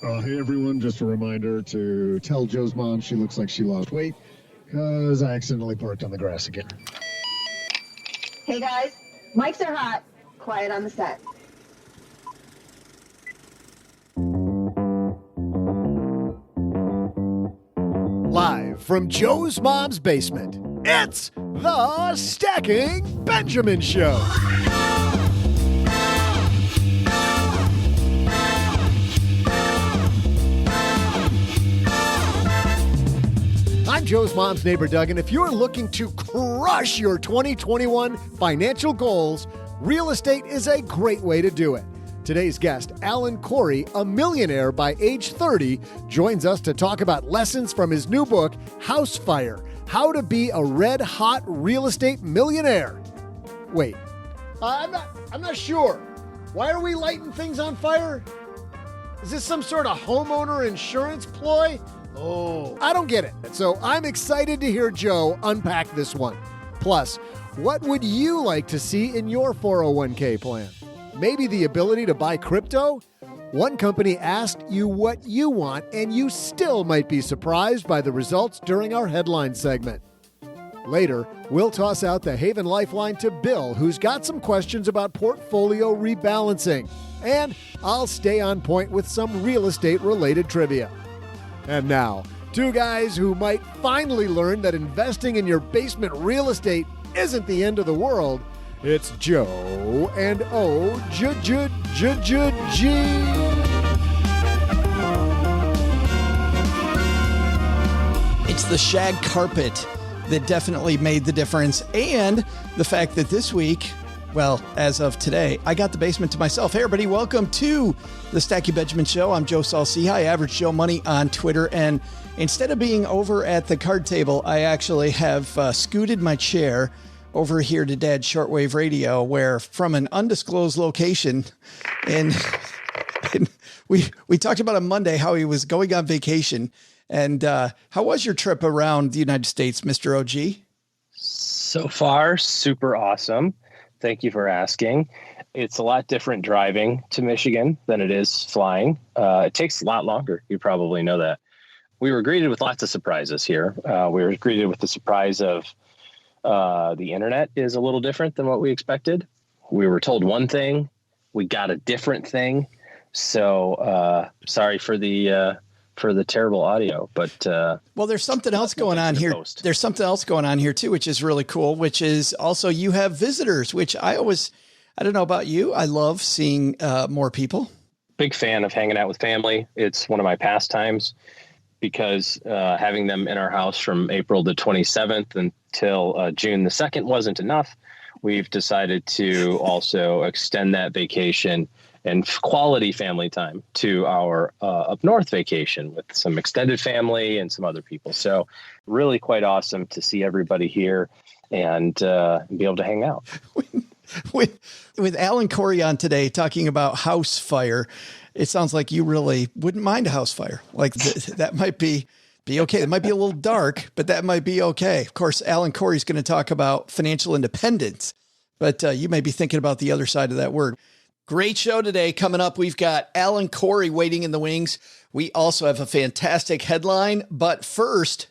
Hey everyone, just a reminder to tell Joe's mom she looks like she lost weight because I accidentally parked on the grass again. Hey guys, mics are hot. Quiet on the set. Live from Joe's mom's basement, it's the Stacking Benjamin Show. I'm Joe's mom's neighbor, Doug, and if you're looking to crush your 2021 financial goals, real estate is a great way to do it. Today's guest, Alan Corey, a millionaire by age 30, joins us to talk about lessons from his new book, House Fire: How to Be a Red-Hot Real Estate Millionaire. Wait, I'm not sure. Why are we lighting things on fire? Is this some sort of homeowner insurance ploy? Oh, I don't get it. So I'm excited to hear Joe unpack this one. Plus, what would you like to see in your 401k plan? Maybe the ability to buy crypto? One company asked you what you want, and you still might be surprised by the results during our headline segment. Later, we'll toss out the Haven Lifeline to Bill, who's got some questions about portfolio rebalancing. And I'll stay on point with some real estate-related trivia. And now, two guys who might finally learn that investing in your basement real estate isn't the end of the world. It's Joe and O-G. It's the shag carpet that definitely made the difference. And the fact that this week, well, as of today, I got the basement to myself. Hey, everybody, welcome to the Stacking Benjamin Show. I'm Joe Saul-Sehy, Average Joe Money on Twitter. And instead of being over at the card table, I actually have scooted my chair over here to Dad's Shortwave Radio, where from an undisclosed location, and we talked about on Monday how he was going on vacation. And how was your trip around the United States, Mr. OG? So far, super awesome. Thank you for asking. It's a lot different driving to Michigan than it is flying. It takes a lot longer. You probably know that. We were greeted with lots of surprises here. We were greeted with the surprise of the internet is a little different than what we expected. We were told one thing. We got a different thing. So sorry for the terrible audio, but well, there's something else going on here. There's something else going on here too, which is really cool, which is also you have visitors, which I don't know about you. I love seeing more people. Big fan of hanging out with family. It's one of my pastimes because having them in our house from April the 27th until June the 2nd wasn't enough. We've decided to also extend that vacation and quality family time to our up north vacation with some extended family and some other people. So really quite awesome to see everybody here and be able to hang out. With Alan Corey on today talking about house fire, it sounds like you really wouldn't mind a house fire. Like that might be okay. It might be a little dark, but that might be okay. Of course, Alan Corey's going to talk about financial independence, but you may be thinking about the other side of that word. Great show today. Coming up, we've got Alan Corey waiting in the wings. We also have a fantastic headline. But first,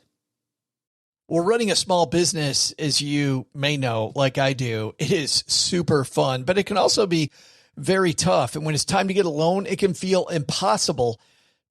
we're running a small business, as you may know, like I do. It is super fun, but it can also be very tough. And when it's time to get a loan, it can feel impossible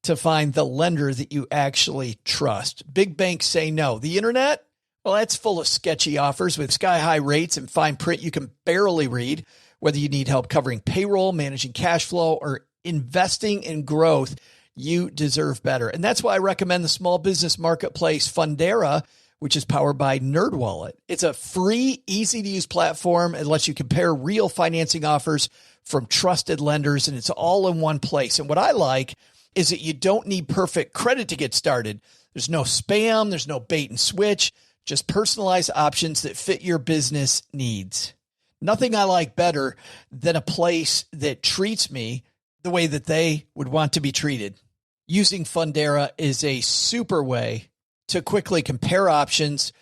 to find the lender that you actually trust. Big banks say no. The internet, well, that's full of sketchy offers with sky-high rates and fine print you can barely read. Whether you need help covering payroll, managing cash flow, or investing in growth, you deserve better. And that's why I recommend the small business marketplace Fundera, which is powered by NerdWallet. It's a free, easy-to-use platform. It lets you compare real financing offers from trusted lenders, and it's all in one place. And what I like is that you don't need perfect credit to get started. There's no spam. There's no bait and switch. Just personalized options that fit your business needs. Nothing I like better than a place that treats me the way that they would want to be treated. Using Fundera is a super way to quickly compare options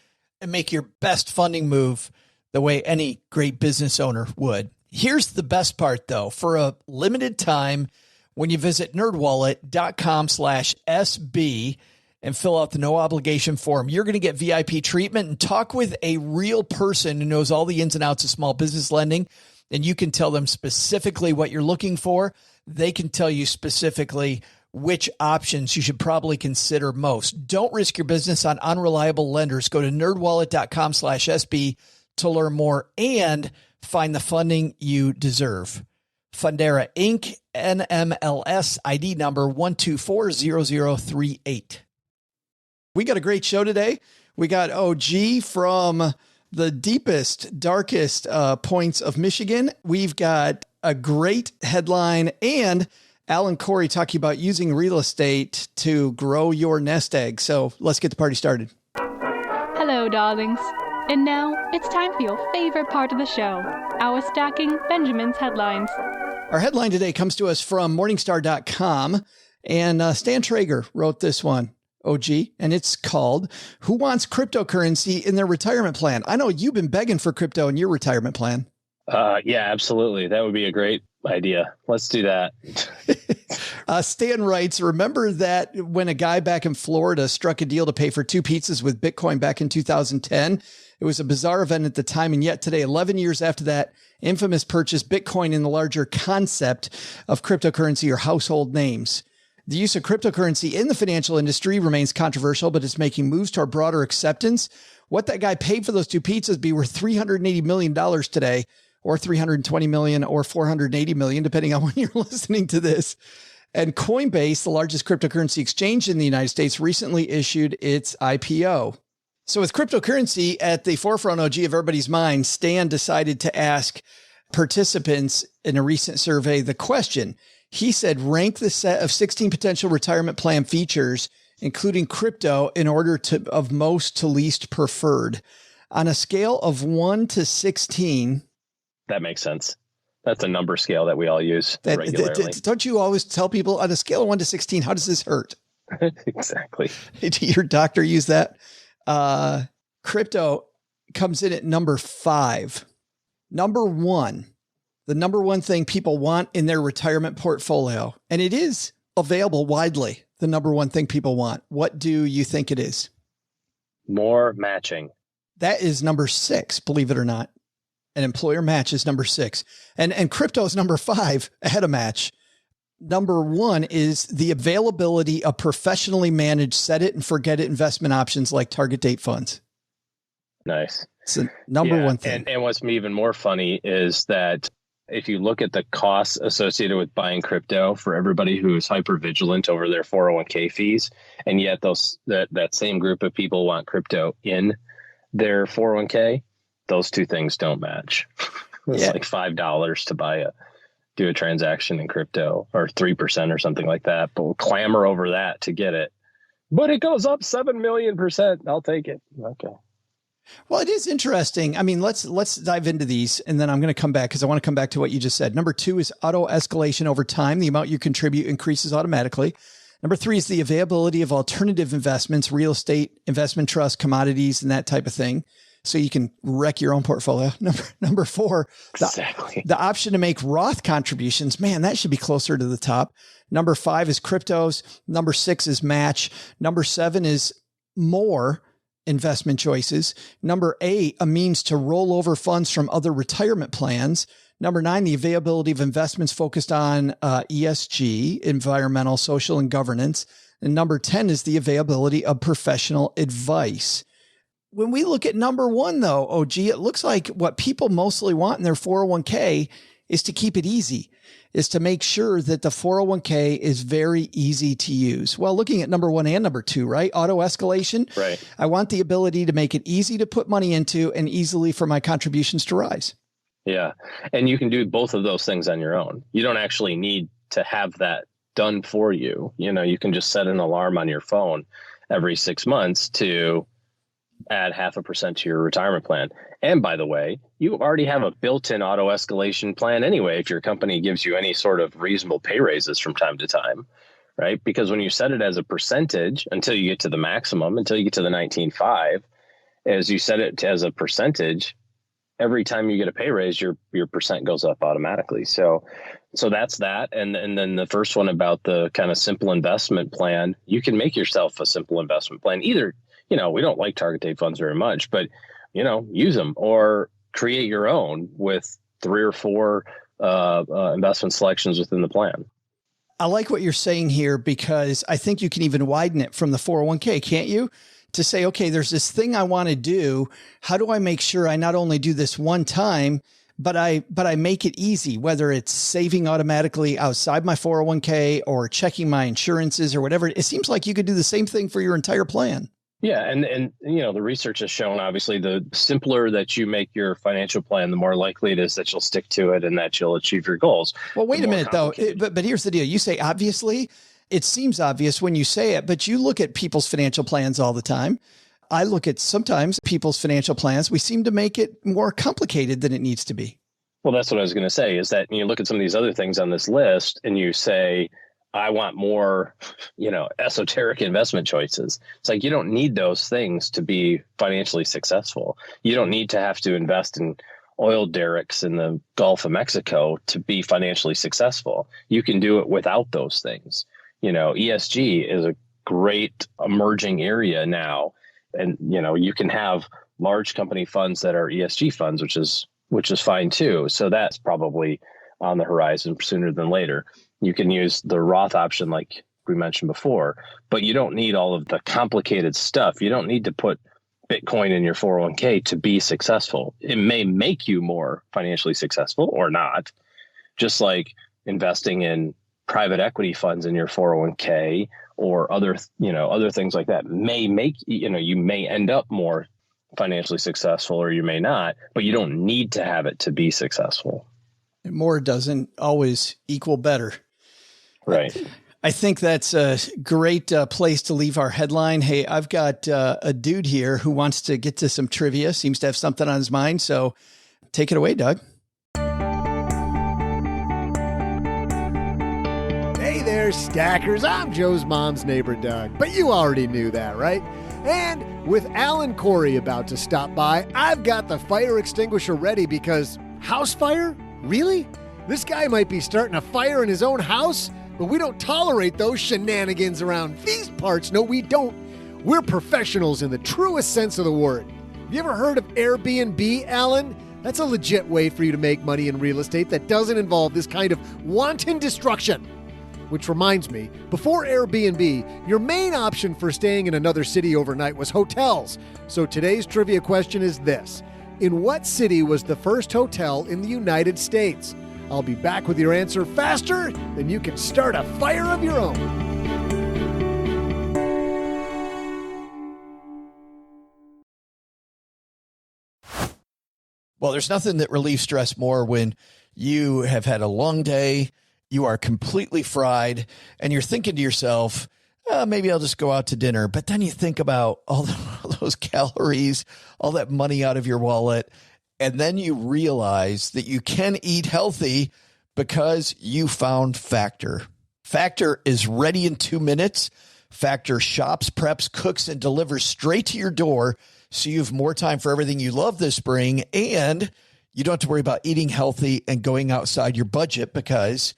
and make your best funding move the way any great business owner would. Here's the best part, though. For a limited time, when you visit nerdwallet.com/SB and fill out the no obligation form. You're going to get VIP treatment and talk with a real person who knows all the ins and outs of small business lending. And you can tell them specifically what you're looking for. They can tell you specifically which options you should probably consider most. Don't risk your business on unreliable lenders. Go to nerdwallet.com/SB to learn more and find the funding you deserve. Fundera Inc., NMLS ID number 1240038. We got a great show today. We got OG from the deepest, darkest points of Michigan. We've got a great headline and Alan Corey talking about using real estate to grow your nest egg. So let's get the party started. Hello, darlings. And now it's time for your favorite part of the show, our Stacking Benjamin's headlines. Our headline today comes to us from Morningstar.com, and Stan Traeger wrote this one, OG, and it's called, Who Wants Cryptocurrency in Their Retirement Plan? I know you've been begging for crypto in your retirement plan. Yeah, absolutely. That would be a great idea. Let's do that. Stan writes, remember that when a guy back in Florida struck a deal to pay for 2 pizzas with Bitcoin back in 2010? It was a bizarre event at the time. And yet today, 11 years after that infamous purchase, Bitcoin in the larger concept of cryptocurrency or household names. The use of cryptocurrency in the financial industry remains controversial, but it's making moves toward broader acceptance. What that guy paid for those 2 pizzas be worth $380 million today, or $320 million or $480 million, depending on when you're listening to this. And Coinbase, the largest cryptocurrency exchange in the United States, recently issued its IPO. So with cryptocurrency at the forefront, OG, of everybody's mind, Stan decided to ask participants in a recent survey the question. He said, rank the set of 16 potential retirement plan features, including crypto, in order of most to least preferred. On a scale of 1 to 16... That makes sense. That's a number scale that we all use regularly. Don't you always tell people on a scale of 1 to 16, how does this hurt? Exactly. Did your doctor use that? Crypto comes in at number 5. Number 1, the number one thing people want in their retirement portfolio, and it is available widely, the number one thing people want. What do you think it is? More matching. That is number 6, believe it or not. An employer match is number 6. And crypto is number 5, ahead of match. Number 1 is the availability of professionally managed set it and forget it investment options like target date funds. Nice. It's the number one thing. And what's even more funny is that if you look at the costs associated with buying crypto for everybody who is hyper vigilant over their 401k fees, and yet that same group of people want crypto in their 401k, those two things don't match. It's like $5 to do a transaction in crypto, or 3% or something like that. But we'll clamor over that to get it. But it goes up 7 million%. I'll take it. Okay. Well, it is interesting. I mean, let's dive into these, and then I'm going to come back because I want to come back to what you just said. Number 2 is auto escalation over time. The amount you contribute increases automatically. Number 3 is the availability of alternative investments, real estate, investment trust, commodities, and that type of thing. So you can wreck your own portfolio. Number 4, the option to make Roth contributions. Man, that should be closer to the top. Number 5 is cryptos. Number 6 is match. Number 7 is more investment choices. Number 8, a means to roll over funds from other retirement plans. Number 9, the availability of investments focused on ESG, environmental, social, and governance. And number 10 is the availability of professional advice. When we look at number 1, though, OG, it looks like what people mostly want in their 401k is to keep it easy, is to make sure that the 401k is very easy to use. Well, looking at number 1 and number 2, right? Auto escalation. Right. I want the ability to make it easy to put money into and easily for my contributions to rise. Yeah. And you can do both of those things on your own. You don't actually need to have that done for you. You know, you can just set an alarm on your phone every 6 months to add 0.5% to your retirement plan. And by the way, you already have a built-in auto escalation plan anyway, if your company gives you any sort of reasonable pay raises from time to time, right? Because when you set it as a percentage until you get to the maximum, until you get to the 19.5, as you set it as a percentage, every time you get a pay raise, your percent goes up automatically. So So that's that. And then the first one about the kind of simple investment plan, you can make yourself a simple investment plan. Either, we don't like target date funds very much, but, use them or create your own with 3 or 4 investment selections within the plan. I like what you're saying here because I think you can even widen it from the 401k, can't you? To say, okay, there's this thing I want to do. How do I make sure I not only do this one time, but I make it easy, whether it's saving automatically outside my 401k or checking my insurances or whatever. It seems like you could do the same thing for your entire plan. Yeah. And the research has shown, obviously, the simpler that you make your financial plan, the more likely it is that you'll stick to it and that you'll achieve your goals. Well, wait a minute, though. But here's the deal. You say, obviously, it seems obvious when you say it, but you look at people's financial plans all the time. I look at sometimes people's financial plans. We seem to make it more complicated than it needs to be. Well, that's what I was going to say, is that you look at some of these other things on this list and you say, I want more, esoteric investment choices. It's like, you don't need those things to be financially successful. You don't need to have to invest in oil derricks in the Gulf of Mexico to be financially successful. You can do it without those things. ESG is a great emerging area now. And, you can have large company funds that are ESG funds, which is fine too. So that's probably on the horizon sooner than later. You can use the Roth option like we mentioned before, but you don't need all of the complicated stuff. You don't need to put Bitcoin in your 401k to be successful. It may make you more financially successful or not, just like investing in private equity funds in your 401k or other things like that may make, you may end up more financially successful or you may not, but you don't need to have it to be successful. More doesn't always equal better. Right. I think that's a great place to leave our headline. Hey, I've got a dude here who wants to get to some trivia, seems to have something on his mind. So take it away, Doug. Hey there, stackers. I'm Joe's mom's neighbor, Doug. But you already knew that, right? And with Alan Corey about to stop by, I've got the fire extinguisher ready because house fire? Really? This guy might be starting a fire in his own house, but we don't tolerate those shenanigans around these parts. No, we don't. We're professionals in the truest sense of the word. Have you ever heard of Airbnb, Alan? That's a legit way for you to make money in real estate that doesn't involve this kind of wanton destruction. Which reminds me, before Airbnb, your main option for staying in another city overnight was hotels. So today's trivia question is this. In what city was the first hotel in the United States? I'll be back with your answer faster than you can start a fire of your own. Well, there's nothing that relieves stress more when you have had a long day, you are completely fried, and you're thinking to yourself, maybe I'll just go out to dinner. But then you think about all those calories, all that money out of your wallet, and then you realize that you can eat healthy because you found Factor. Factor is ready in 2 minutes. Factor shops, preps, cooks, and delivers straight to your door, so you have more time for everything you love this spring, and you don't have to worry about eating healthy and going outside your budget because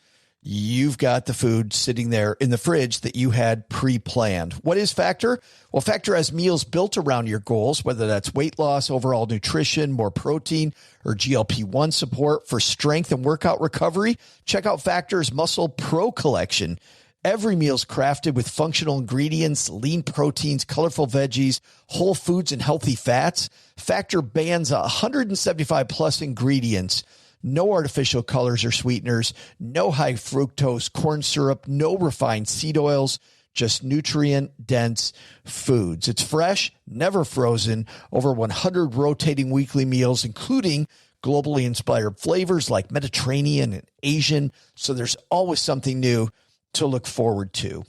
you've got the food sitting there in the fridge that you had pre-planned. What is Factor? Well, Factor has meals built around your goals, whether that's weight loss, overall nutrition, more protein, or GLP-1 support for strength and workout recovery. Check out Factor's Muscle Pro collection. Every meal's crafted with functional ingredients, lean proteins, colorful veggies, whole foods, and healthy fats. Factor bans 175 plus ingredients. No artificial colors or sweeteners, no high fructose corn syrup, no refined seed oils, just nutrient-dense foods. It's fresh, never frozen, over 100 rotating weekly meals, including globally inspired flavors like Mediterranean and Asian, so there's always something new to look forward to.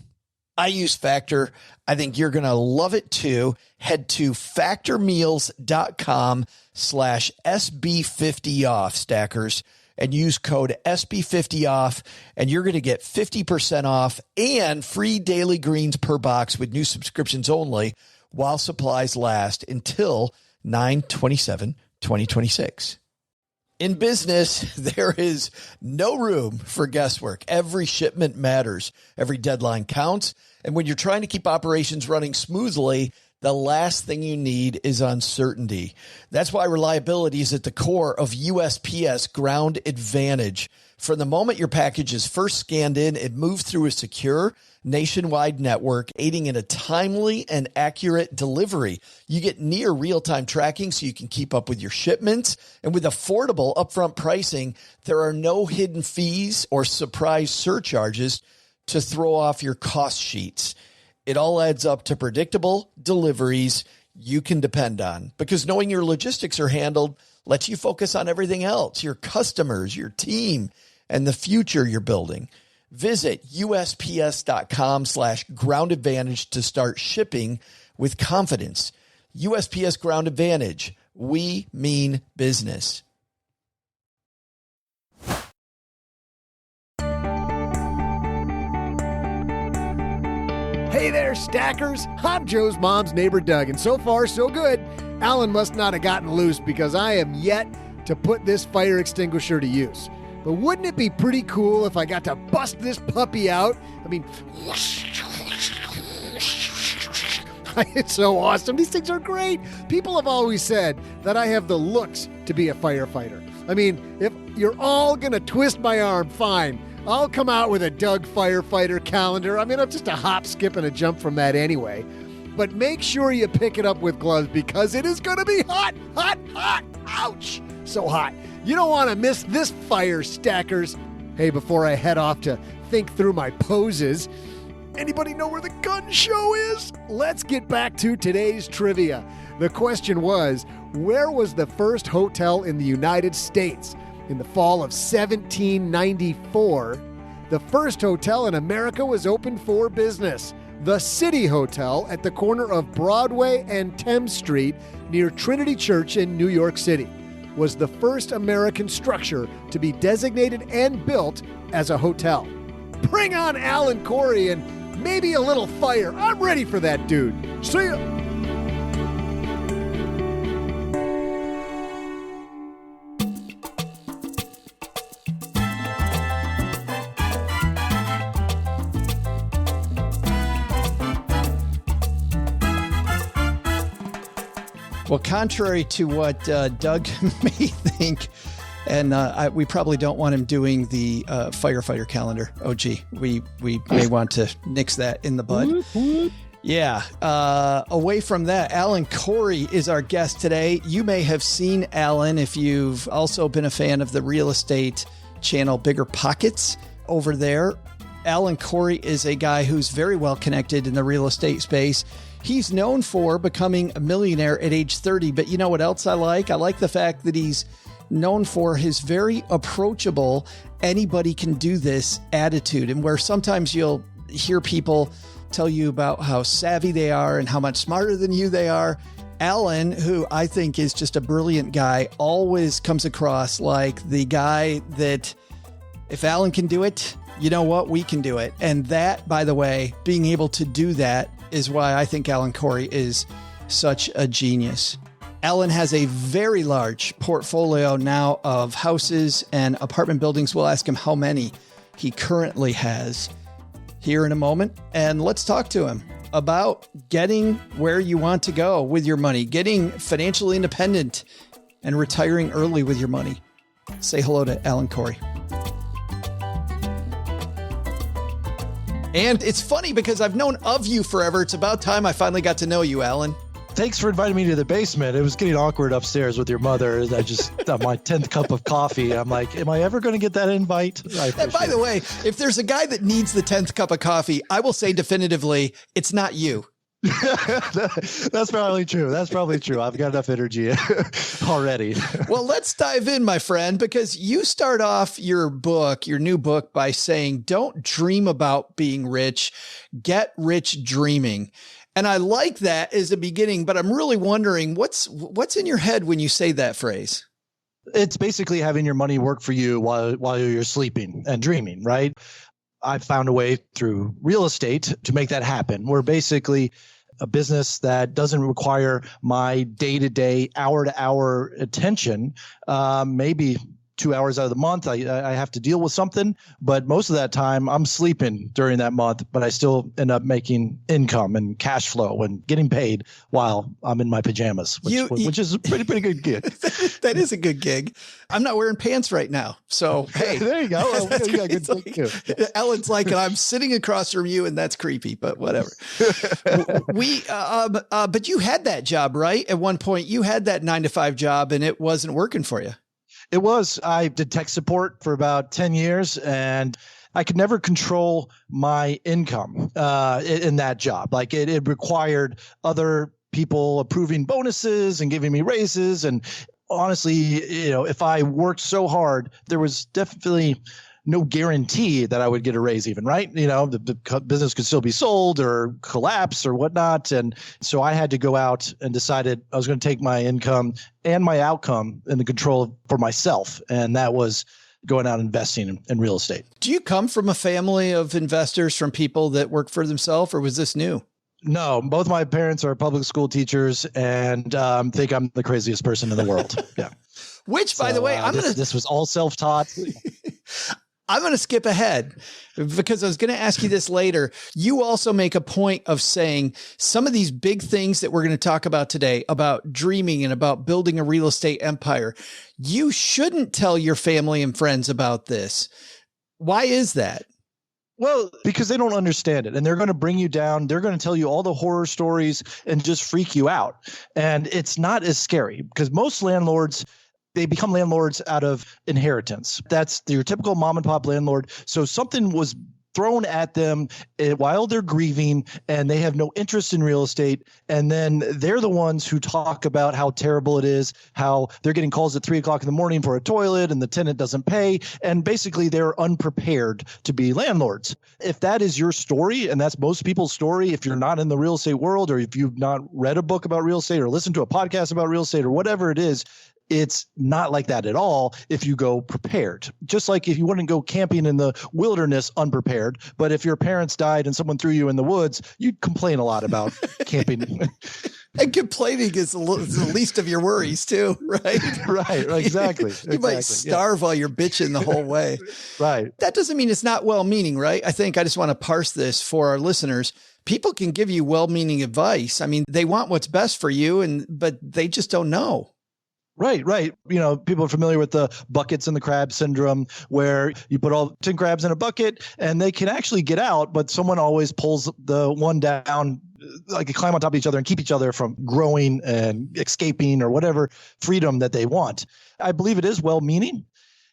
I use Factor. I think you're going to love it too. Head to factormeals.com/SB50off, stackers, and use code SB50off, and you're going to get 50% off and free daily greens per box with new subscriptions only while supplies last until 9/27/2026. In business, there is no room for guesswork. Every shipment matters. Every deadline counts. And when you're trying to keep operations running smoothly, the last thing you need is uncertainty. That's why reliability is at the core of USPS Ground Advantage. From the moment your package is first scanned in, it moves through a secure nationwide network, aiding in a timely and accurate delivery. You get near real-time tracking so you can keep up with your shipments. And with affordable upfront pricing, there are no hidden fees or surprise surcharges to throw off your cost sheets. It all adds up to predictable deliveries you can depend on, because knowing your logistics are handled lets you focus on everything else, your customers, your team, and the future you're building. Visit USPS.com/Ground Advantage to start shipping with confidence. USPS Ground Advantage. We mean business. Hey there, stackers. I'm Joe's mom's neighbor, Doug, and so far, so good. Alan must not have gotten loose because I am yet to put this fire extinguisher to use. But wouldn't it be pretty cool if I got to bust this puppy out? I mean, it's so awesome. These things are great. People have always said that I have the looks to be a firefighter. I mean, if you're all going to twist my arm, fine. I'll come out with a Doug firefighter calendar. I mean, I'm just a hop, skip, and a jump from that anyway. But make sure you pick it up with gloves because it is going to be hot, hot, hot. Ouch! So hot. You don't want to miss this fire, stackers. Hey, before I head off to think through my poses, anybody know where the gun show is? Let's get back to today's trivia. The question was, where was the first hotel in the United States? In the fall of 1794, the first hotel in America was opened for business. The City Hotel at the corner of Broadway and Thames Street near Trinity Church in New York City was the first American structure to be designated and built as a hotel. Bring on Alan Corey and maybe a little fire. I'm ready for that, dude. See ya. Well, contrary to what Doug may think, and we probably don't want him doing the firefighter calendar. Oh, gee, we may want to nix that in the bud. Yeah. Away from that, Alan Corey is our guest today. You may have seen Alan if you've also been a fan of the real estate channel Bigger Pockets over there. Alan Corey is a guy who's very well connected in the real estate space. He's known for becoming a millionaire at age 30, but you know what else I like? I like the fact that he's known for his very approachable, anybody can do this attitude, and where sometimes you'll hear people tell you about how savvy they are and how much smarter than you they are. Alan, who I think is just a brilliant guy, always comes across like the guy that if Alan can do it, you know what? We can do it. And that, by the way, being able to do that is why I think Alan Corey is such a genius. Alan has a very large portfolio now of houses and apartment buildings. We'll ask him how many he currently has here in a moment. And let's talk to him about getting where you want to go with your money, getting financially independent and retiring early with your money. Say hello to Alan Corey. And it's funny because I've known of you forever. It's about time I finally got to know you, Alan. Thanks for inviting me to the basement. It was getting awkward upstairs with your mother. I just, my 10th cup of coffee. I'm like, am I ever going to get that invite? And by the way, if there's a guy that needs the 10th cup of coffee, I will say definitively, it's not you. That's probably true. That's probably true. I've got enough energy already. Well, let's dive in, my friend, because you start off your book, your new book, by saying, don't dream about being rich, get rich dreaming. And I like that as a beginning, but I'm really wondering what's in your head when you say that phrase? It's basically having your money work for you while you're sleeping and dreaming, right? I've found a way through real estate to make that happen, where basically a business that doesn't require my day-to-day, hour-to-hour attention. Maybe 2 hours out of the month, I have to deal with something, but most of that time I'm sleeping during that month, but I still end up making income and cash flow and getting paid while I'm in my pajamas, which is a pretty good gig. That is a good gig. I'm not wearing pants right now. So, hey, there you go. Well, you got a good gig too. Yeah. Ellen's like, I'm sitting across from you and that's creepy, but whatever. But you had that job, right? At one point you had that 9-to-5 job and it wasn't working for you. It was. I did tech support for about 10 years and I could never control my income in that job. Like it required other people approving bonuses and giving me raises. And honestly, if I worked so hard, there was definitely no guarantee that I would get a raise even, right? The business could still be sold or collapse or whatnot. And so I had to go out and decided I was going to take my income and my outcome in the control for myself. And that was going out investing in real estate. Do you come from a family of investors, from people that work for themselves, or was this new? No, both my parents are public school teachers and think I'm the craziest person in the world. Yeah. Which, by the way, this was all self-taught. I'm going to skip ahead because I was going to ask you this later. You also make a point of saying some of these big things that we're going to talk about today, about dreaming and about building a real estate empire. You shouldn't tell your family and friends about this. Why is that? Well, because they don't understand it and they're going to bring you down. They're going to tell you all the horror stories and just freak you out. And it's not as scary because most landlords, they become landlords out of inheritance. That's your typical mom and pop landlord. So something was thrown at them while they're grieving and they have no interest in real estate. And then they're the ones who talk about how terrible it is, how they're getting calls at 3:00 in the morning for a toilet and the tenant doesn't pay. And basically they're unprepared to be landlords. If that is your story, and that's most people's story, if you're not in the real estate world, or if you've not read a book about real estate or listened to a podcast about real estate or whatever it is, it's not like that at all if you go prepared. Just like if you wouldn't go camping in the wilderness unprepared, but if your parents died and someone threw you in the woods, you'd complain a lot about camping. And complaining is the least of your worries too, right? Right, exactly. You might starve while you're bitching the whole way. Right. That doesn't mean it's not well-meaning, right? I think I just want to parse this for our listeners. People can give you well-meaning advice. I mean, they want what's best for you, but they just don't know. Right. People are familiar with the buckets and the crab syndrome, where you put all 10 crabs in a bucket and they can actually get out, but someone always pulls the one down, like they climb on top of each other and keep each other from growing and escaping or whatever freedom that they want. I believe it is well-meaning.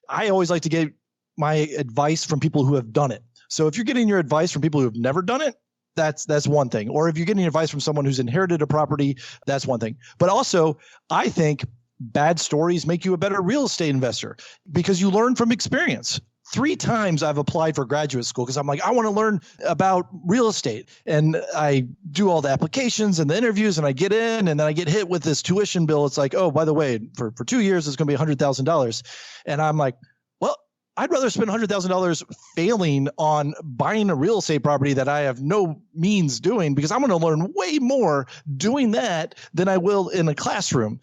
I always like to get my advice from people who have done it. So if you're getting your advice from people who have never done it, that's one thing. Or if you're getting advice from someone who's inherited a property, that's one thing. But also, I think bad stories make you a better real estate investor because you learn from experience. 3 times I've applied for graduate school because I'm like, I want to learn about real estate. And I do all the applications and the interviews and I get in and then I get hit with this tuition bill. It's like, oh, by the way, for 2 years, it's going to be $100,000. And I'm like, well, I'd rather spend $100,000 failing on buying a real estate property that I have no means doing, because I'm going to learn way more doing that than I will in a classroom.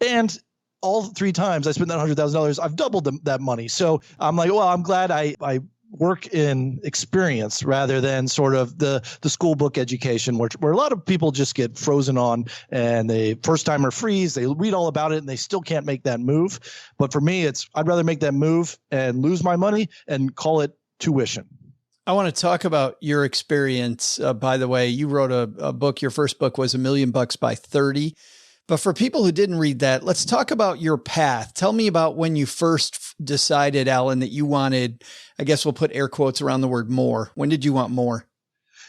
And all 3 times I spent that $100,000, I've doubled that money. So I'm like, well, I'm glad I work in experience rather than sort of the school book education, where a lot of people just get frozen on and they first timer freeze. They read all about it and they still can't make that move. But for me, I'd rather make that move and lose my money and call it tuition. I want to talk about your experience. By the way, you wrote a book. Your first book was $1 Million by 30. But for people who didn't read that, let's talk about your path. Tell me about when you first decided, Alan, that you wanted, I guess we'll put air quotes around the word more. When did you want more?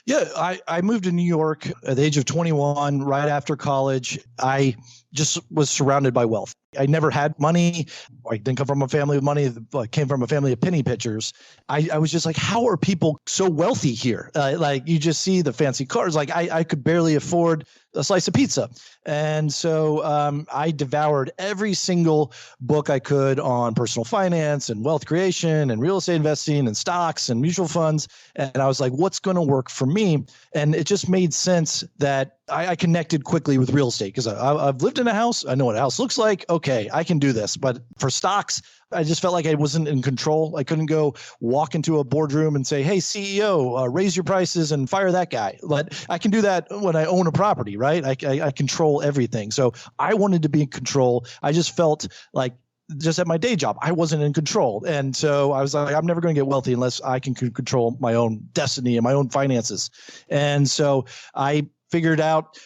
Yeah, I moved to New York at the age of 21, right after college. I just was surrounded by wealth. I never had money. I didn't come from a family of money. I came from a family of penny pitchers. I was just like, how are people so wealthy here? Like you just see the fancy cars. Like I could barely afford a slice of pizza. And so I devoured every single book I could on personal finance and wealth creation and real estate investing and stocks and mutual funds. And I was like, what's going to work for me? And it just made sense that I connected quickly with real estate because I've lived in a house. I know what a house looks like. Okay, I can do this. But for stocks, I just felt like I wasn't in control. I couldn't go walk into a boardroom and say, hey, CEO, raise your prices and fire that guy. But I can do that when I own a property, right? I control everything. So I wanted to be in control. I just felt like just at my day job, I wasn't in control. And so I was like, I'm never going to get wealthy unless I can control my own destiny and my own finances. And so I figured out,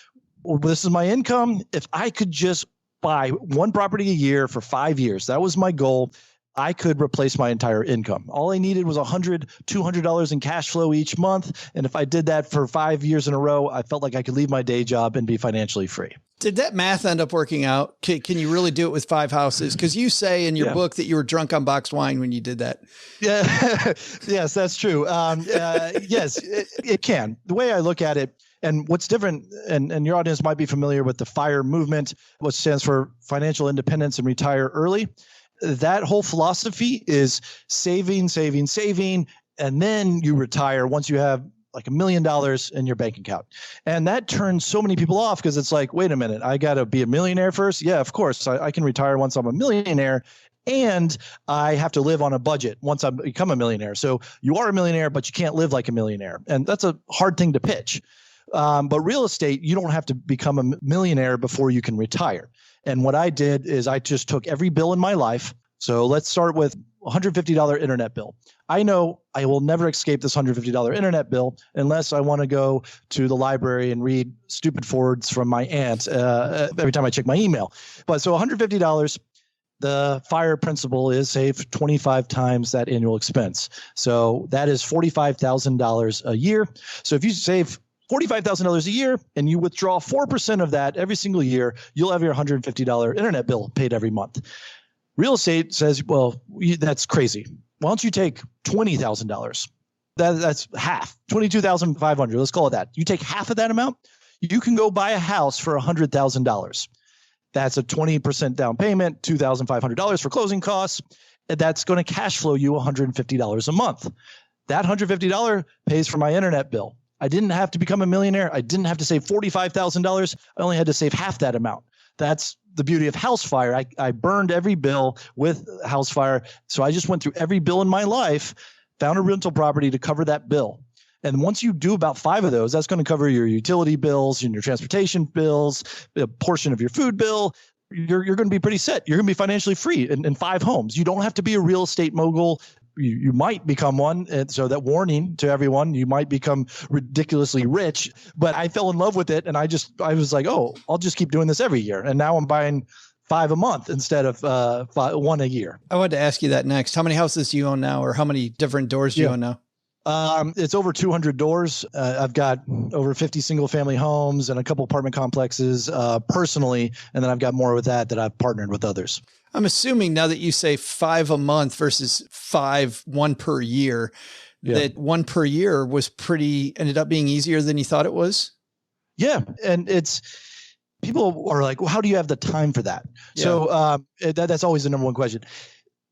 well, this is my income. If I could just buy one property a year for 5 years, that was my goal, I could replace my entire income. All I needed was $100, $200 in cash flow each month. And if I did that for 5 years in a row, I felt like I could leave my day job and be financially free. Did that math end up working out? Can you really do it with 5 houses? Because you say in your book that you were drunk on boxed wine when you did that. Yeah, yes, that's true. Yes, it can. The way I look at it, and what's different, and your audience might be familiar with the FIRE movement, which stands for Financial Independence and Retire Early. That whole philosophy is saving, saving, saving, and then you retire once you have like $1 million in your bank account. And that turns so many people off because it's like, wait a minute, I got to be a millionaire first? Yeah, of course. I can retire once I'm a millionaire. And I have to live on a budget once I become a millionaire. So you are a millionaire, but you can't live like a millionaire. And that's a hard thing to pitch. But real estate, you don't have to become a millionaire before you can retire. And what I did is I just took every bill in my life. So let's start with $150 internet bill. I know I will never escape this $150 internet bill unless I want to go to the library and read stupid forwards from my aunt every time I check my email. But so $150, the FIRE principle is save 25 times that annual expense. So that is $45,000 a year. So if you save $45,000 a year and you withdraw 4% of that every single year, you'll have your $150 internet bill paid every month. Real estate says, well, that's crazy. Why don't you take $20,000? That's half, $22,500. Let's call it that. You take half of that amount, you can go buy a house for $100,000. That's a 20% down payment, $2,500 for closing costs. That's going to cash flow you $150 a month. That $150 pays for my internet bill. I didn't have to become a millionaire. I didn't have to save $45,000. I only had to save half that amount. That's the beauty of house fire. I burned every bill with house fire. So I just went through every bill in my life, found a rental property to cover that bill. And once you do about 5 of those, that's going to cover your utility bills and your transportation bills, a portion of your food bill. You're going to be pretty set. You're going to be financially free in 5 homes. You don't have to be a real estate mogul. You might become one. And so that warning to everyone, you might become ridiculously rich. But I fell in love with it. And I was like, oh, I'll just keep doing this every year. And now I'm buying 5 a month instead of 1 a year. I wanted to ask you that next. How many houses do you own now, or how many different doors do you own now? It's over 200 doors. I've got over 50 single family homes and a couple apartment complexes personally. And then I've got more with that I've partnered with others. I'm assuming now that you say 5 a month versus 1 per year, that 1 per year ended up being easier than you thought it was. Yeah. And people are like, well, how do you have the time for that? Yeah. So that's always the number one question.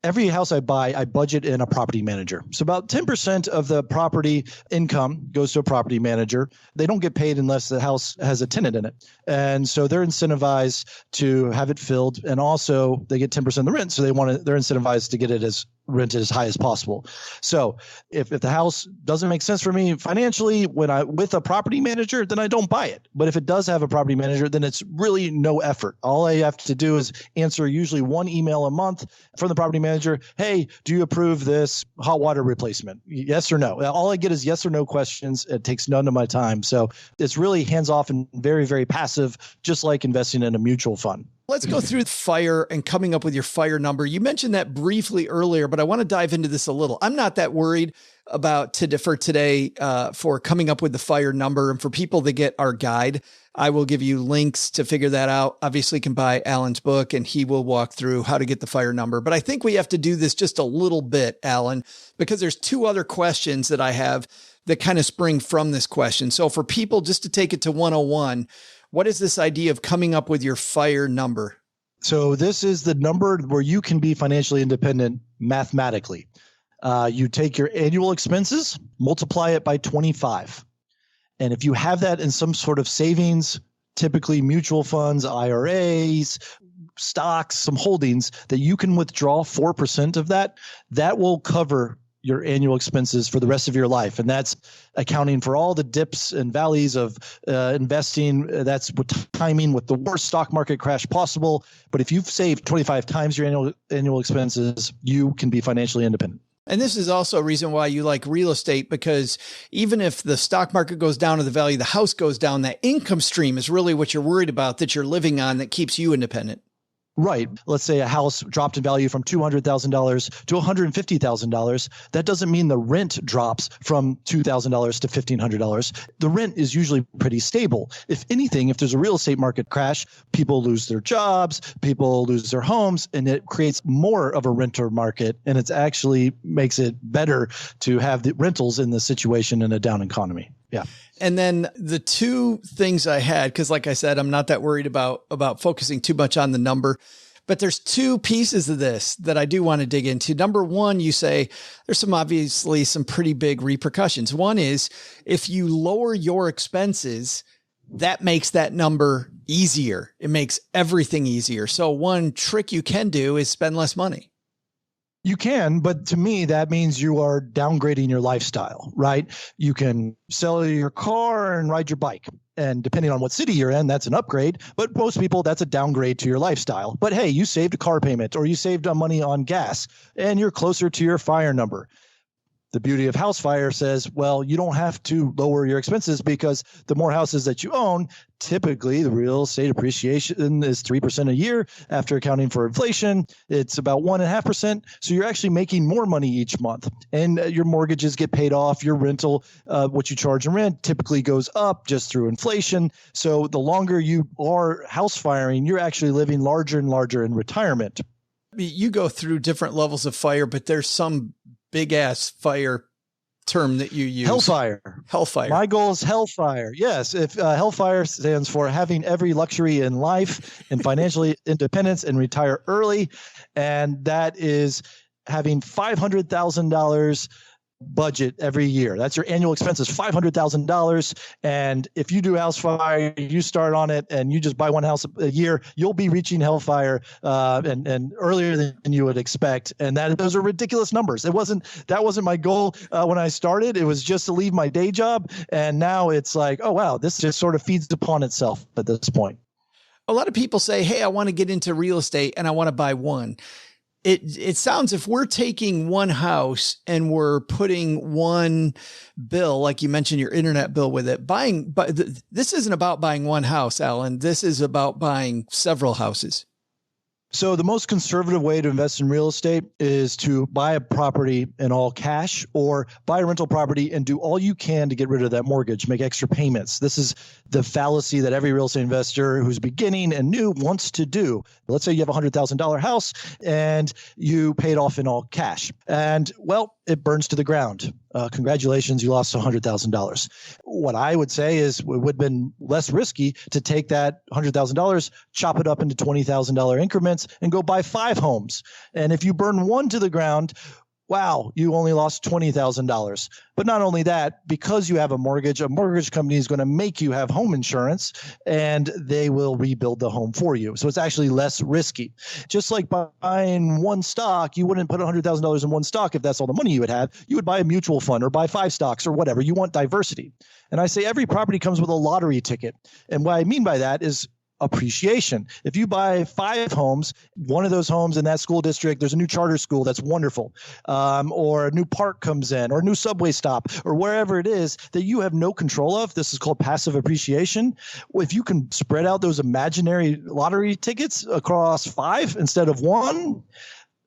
Every house I buy, I budget in a property manager. So about 10% of the property income goes to a property manager. They don't get paid unless the house has a tenant in it. And so they're incentivized to have it filled. And also they get 10% of the rent. So they're incentivized to get it rented as high as possible. So if the house doesn't make sense for me financially with a property manager, then I don't buy it. But if it does have a property manager, then it's really no effort. All I have to do is answer usually 1 email a month from the property manager. Hey, do you approve this hot water replacement? Yes or no? All I get is yes or no questions. It takes none of my time. So it's really hands off and very, very passive, just like investing in a mutual fund. Let's go through FIRE and coming up with your FIRE number. You mentioned that briefly earlier, but I want to dive into this a little. I'm not that worried. for today for coming up with the FIRE number. And for people that get our guide, I will give you links to figure that out. Obviously, you can buy Alan's book and he will walk through how to get the FIRE number. But I think we have to do this just a little bit, Alan, because there's two other questions that I have that kind of spring from this question. So for people, just to take it to 101, what is this idea of coming up with your FIRE number? So this is the number where you can be financially independent mathematically. You take your annual expenses, multiply it by 25. And if you have that in some sort of savings, typically mutual funds, IRAs, stocks, some holdings that you can withdraw 4% of that will cover your annual expenses for the rest of your life. And that's accounting for all the dips and valleys of investing. That's with timing with the worst stock market crash possible. But if you've saved 25 times your annual expenses, you can be financially independent. And this is also a reason why you like real estate, because even if the stock market goes down or the value of the house goes down, that income stream is really what you're worried about, that you're living on, that keeps you independent. Right. Let's say a house dropped in value from $200,000 to $150,000. That doesn't mean the rent drops from $2,000 to $1,500. The rent is usually pretty stable. If anything, if there's a real estate market crash, people lose their jobs, people lose their homes, and it creates more of a renter market. And it actually makes it better to have the rentals in the situation in a down economy. Yeah. And then the two things I had, because like I said, I'm not that worried about focusing too much on the number, but there's two pieces of this that I do want to dig into. Number one, you say there's obviously some pretty big repercussions. One is if you lower your expenses, that makes that number easier. It makes everything easier. So one trick you can do is spend less money. You can, but to me, that means you are downgrading your lifestyle, right? You can sell your car and ride your bike. And depending on what city you're in, that's an upgrade. But most people, that's a downgrade to your lifestyle. But hey, you saved a car payment or you saved money on gas and you're closer to your FIRE number. The beauty of house FIRE says, well, you don't have to lower your expenses because the more houses that you own, typically the real estate appreciation is 3% a year after accounting for inflation. It's about 1.5%. So you're actually making more money each month and your mortgages get paid off. Your rental, what you charge in rent typically goes up just through inflation. So the longer you are house firing, you're actually living larger and larger in retirement. You go through different levels of FIRE, but there's some big ass FIRE term that you use. Hellfire. My goal is Hellfire. Yes. If Hellfire stands for having every luxury in life and financially independence and retire early. And that is having $500,000 budget every year. That's your annual expenses, $500,000. And if you do house FIRE, you start on it and you just buy one house a year, you'll be reaching Hellfire and earlier than you would expect. And those are ridiculous numbers. That wasn't my goal when I started. It was just to leave my day job. And now it's like, oh, wow, this just sort of feeds upon itself at this point. A lot of people say, hey, I want to get into real estate and I want to buy one. It sounds, if we're taking one house and we're putting one bill, like you mentioned, your internet bill with it, but this isn't about buying one house, Alan. This is about buying several houses. So the most conservative way to invest in real estate is to buy a property in all cash or buy a rental property and do all you can to get rid of that mortgage, make extra payments. This is the fallacy that every real estate investor who's beginning and new wants to do. Let's say you have a $100,000 house and you paid off in all cash and, well, it burns to the ground. Congratulations, you lost $100,000. What I would say is it would have been less risky to take that $100,000, chop it up into $20,000 increments and go buy 5 homes. And if you burn one to the ground, wow, you only lost $20,000. But not only that, because you have a mortgage company is going to make you have home insurance and they will rebuild the home for you. So it's actually less risky. Just like buying one stock, you wouldn't put $100,000 in one stock if that's all the money you would have. You would buy a mutual fund or buy 5 stocks or whatever. You want diversity. And I say every property comes with a lottery ticket. And what I mean by that is appreciation. If you buy 5 homes, one of those homes in that school district, there's a new charter school that's wonderful, or a new park comes in, or a new subway stop, or wherever it is that you have no control of. This is called passive appreciation. If you can spread out those imaginary lottery tickets across 5 instead of 1,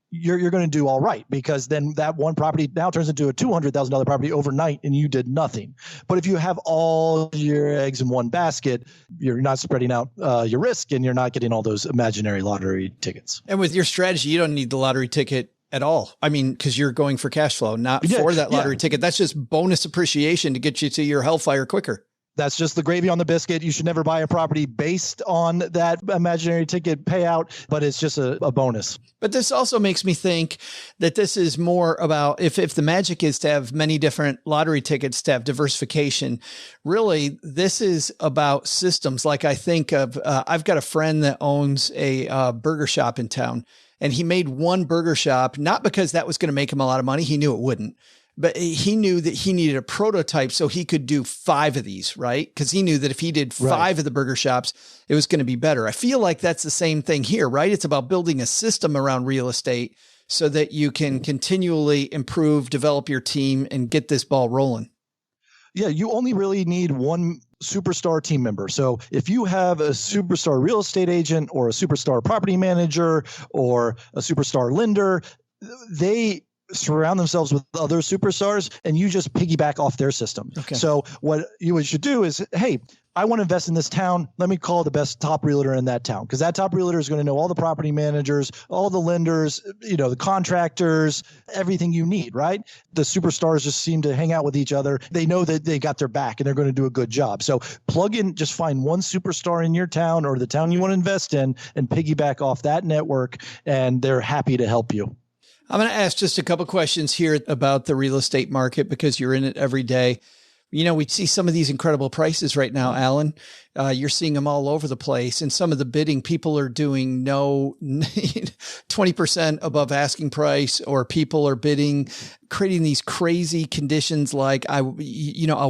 you're going to do all right, because then that one property now turns into a $200,000 property overnight and you did nothing. But if you have all your eggs in one basket, you're not spreading out your risk, and you're not getting all those imaginary lottery tickets. And with your strategy, you don't need the lottery ticket at all. I mean, because you're going for cash flow, not for that lottery ticket. That's just bonus appreciation to get you to your hellfire quicker. That's just the gravy on the biscuit. You should never buy a property based on that imaginary ticket payout, but it's just a bonus. But this also makes me think that this is more about, if the magic is to have many different lottery tickets, to have diversification, really, this is about systems. Like I think of, I've got a friend that owns a burger shop in town, and he made one burger shop, not because that was going to make him a lot of money. He knew it wouldn't. But he knew that he needed a prototype so he could do 5 of these, right? Because he knew that if he did 5 of the burger shops, it was going to be better. I feel like that's the same thing here, right? It's about building a system around real estate so that you can continually improve, develop your team, and get this ball rolling. Yeah, you only really need one superstar team member. So if you have a superstar real estate agent or a superstar property manager or a superstar lender, they surround themselves with other superstars, and you just piggyback off their system. Okay. So what you should do is, hey, I want to invest in this town. Let me call the best top realtor in that town, because that top realtor is going to know all the property managers, all the lenders, the contractors, everything you need, right? The superstars just seem to hang out with each other. They know that they got their back and they're going to do a good job. So plug in, just find one superstar in your town or the town you want to invest in and piggyback off that network, and they're happy to help you. I'm going to ask just a couple questions here about the real estate market, because you're in it every day. We see some of these incredible prices right now, Alan. You're seeing them all over the place. And some of the bidding, people are doing 20% above asking price, or people are bidding, creating these crazy conditions like, I'll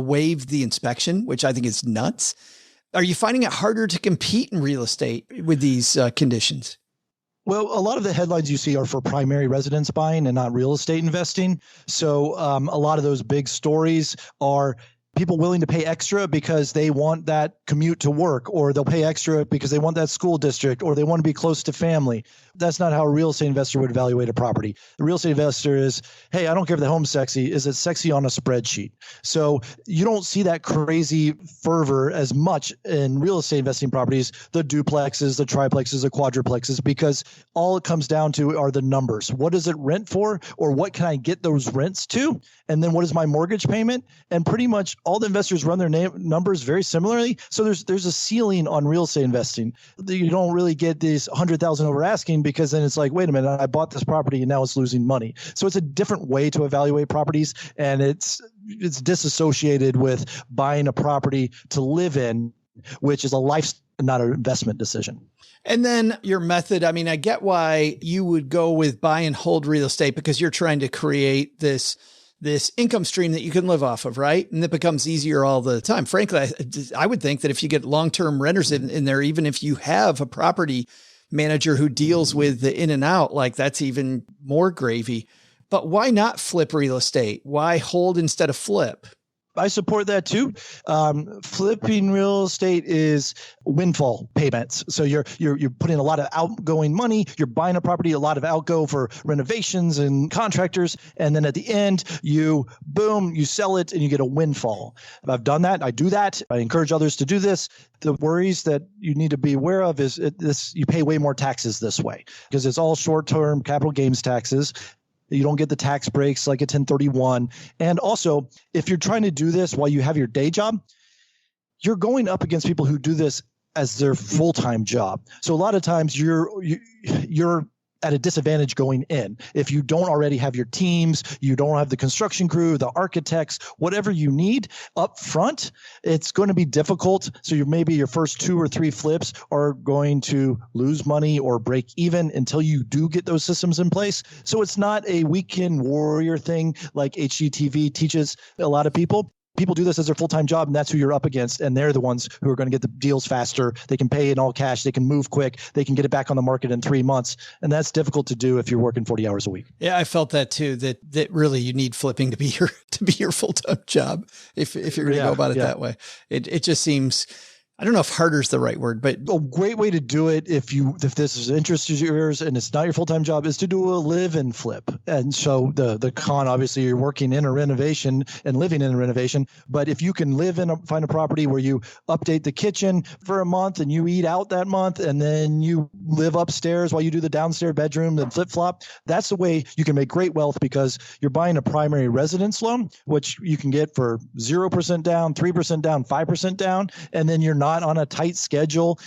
waive the inspection, which I think is nuts. Are you finding it harder to compete in real estate with these conditions? Well, a lot of the headlines you see are for primary residence buying and not real estate investing. So a lot of those big stories are people willing to pay extra because they want that commute to work, or they'll pay extra because they want that school district, or they want to be close to family. That's not how a real estate investor would evaluate a property. The real estate investor is, hey, I don't care if the home's sexy. Is it sexy on a spreadsheet? So you don't see that crazy fervor as much in real estate investing properties, the duplexes, the triplexes, the quadruplexes, because all it comes down to are the numbers. What does it rent for, or what can I get those rents to? And then what is my mortgage payment? And pretty much all the investors run their numbers very similarly. So there's a ceiling on real estate investing. You don't really get these 100,000 over asking, because then it's like, wait a minute, I bought this property and now it's losing money. So it's a different way to evaluate properties, and it's disassociated with buying a property to live in, which is a life, not an investment decision. And then your method, I mean, I get why you would go with buy and hold real estate, because you're trying to create this income stream that you can live off of, right? And it becomes easier all the time. Frankly, I would think that if you get long-term renters in there, even if you have a property manager who deals with the in and out, like that's even more gravy. But why not flip real estate? Why hold instead of flip? I support that too. Flipping real estate is windfall payments. So you're putting a lot of outgoing money. You're buying a property, a lot of outgo for renovations and contractors, and then at the end, you sell it and you get a windfall. I've done that. I do that. I encourage others to do this. The worries that you need to be aware of is you pay way more taxes this way, because it's all short-term capital gains taxes. You don't get the tax breaks like a 1031. And also, if you're trying to do this while you have your day job, you're going up against people who do this as their full-time job. So a lot of times you're at a disadvantage going in. If you don't already have your teams, you don't have the construction crew, the architects, whatever you need up front, it's going to be difficult. So maybe your first 2 or 3 flips are going to lose money or break even until you do get those systems in place. So it's not a weekend warrior thing like HGTV teaches a lot of people. People do this as their full-time job, and that's who you're up against. And they're the ones who are going to get the deals faster. They can pay in all cash. They can move quick. They can get it back on the market in 3 months. And that's difficult to do if you're working 40 hours a week. Yeah, I felt that too, that really you need flipping to be your full-time job if you're going to go about it that way. It just seems, I don't know if harder is the right word, but a great way to do it if this is interest of yours and it's not your full-time job is to do a live-in flip. And so the con, obviously you're working in a renovation and living in a renovation, but if you can find a property where you update the kitchen for a month and you eat out that month and then you live upstairs while you do the downstairs bedroom and flip-flop, that's the way you can make great wealth because you're buying a primary residence loan, which you can get for 0% down, 3% down, 5% down, and then you're not on a tight schedule.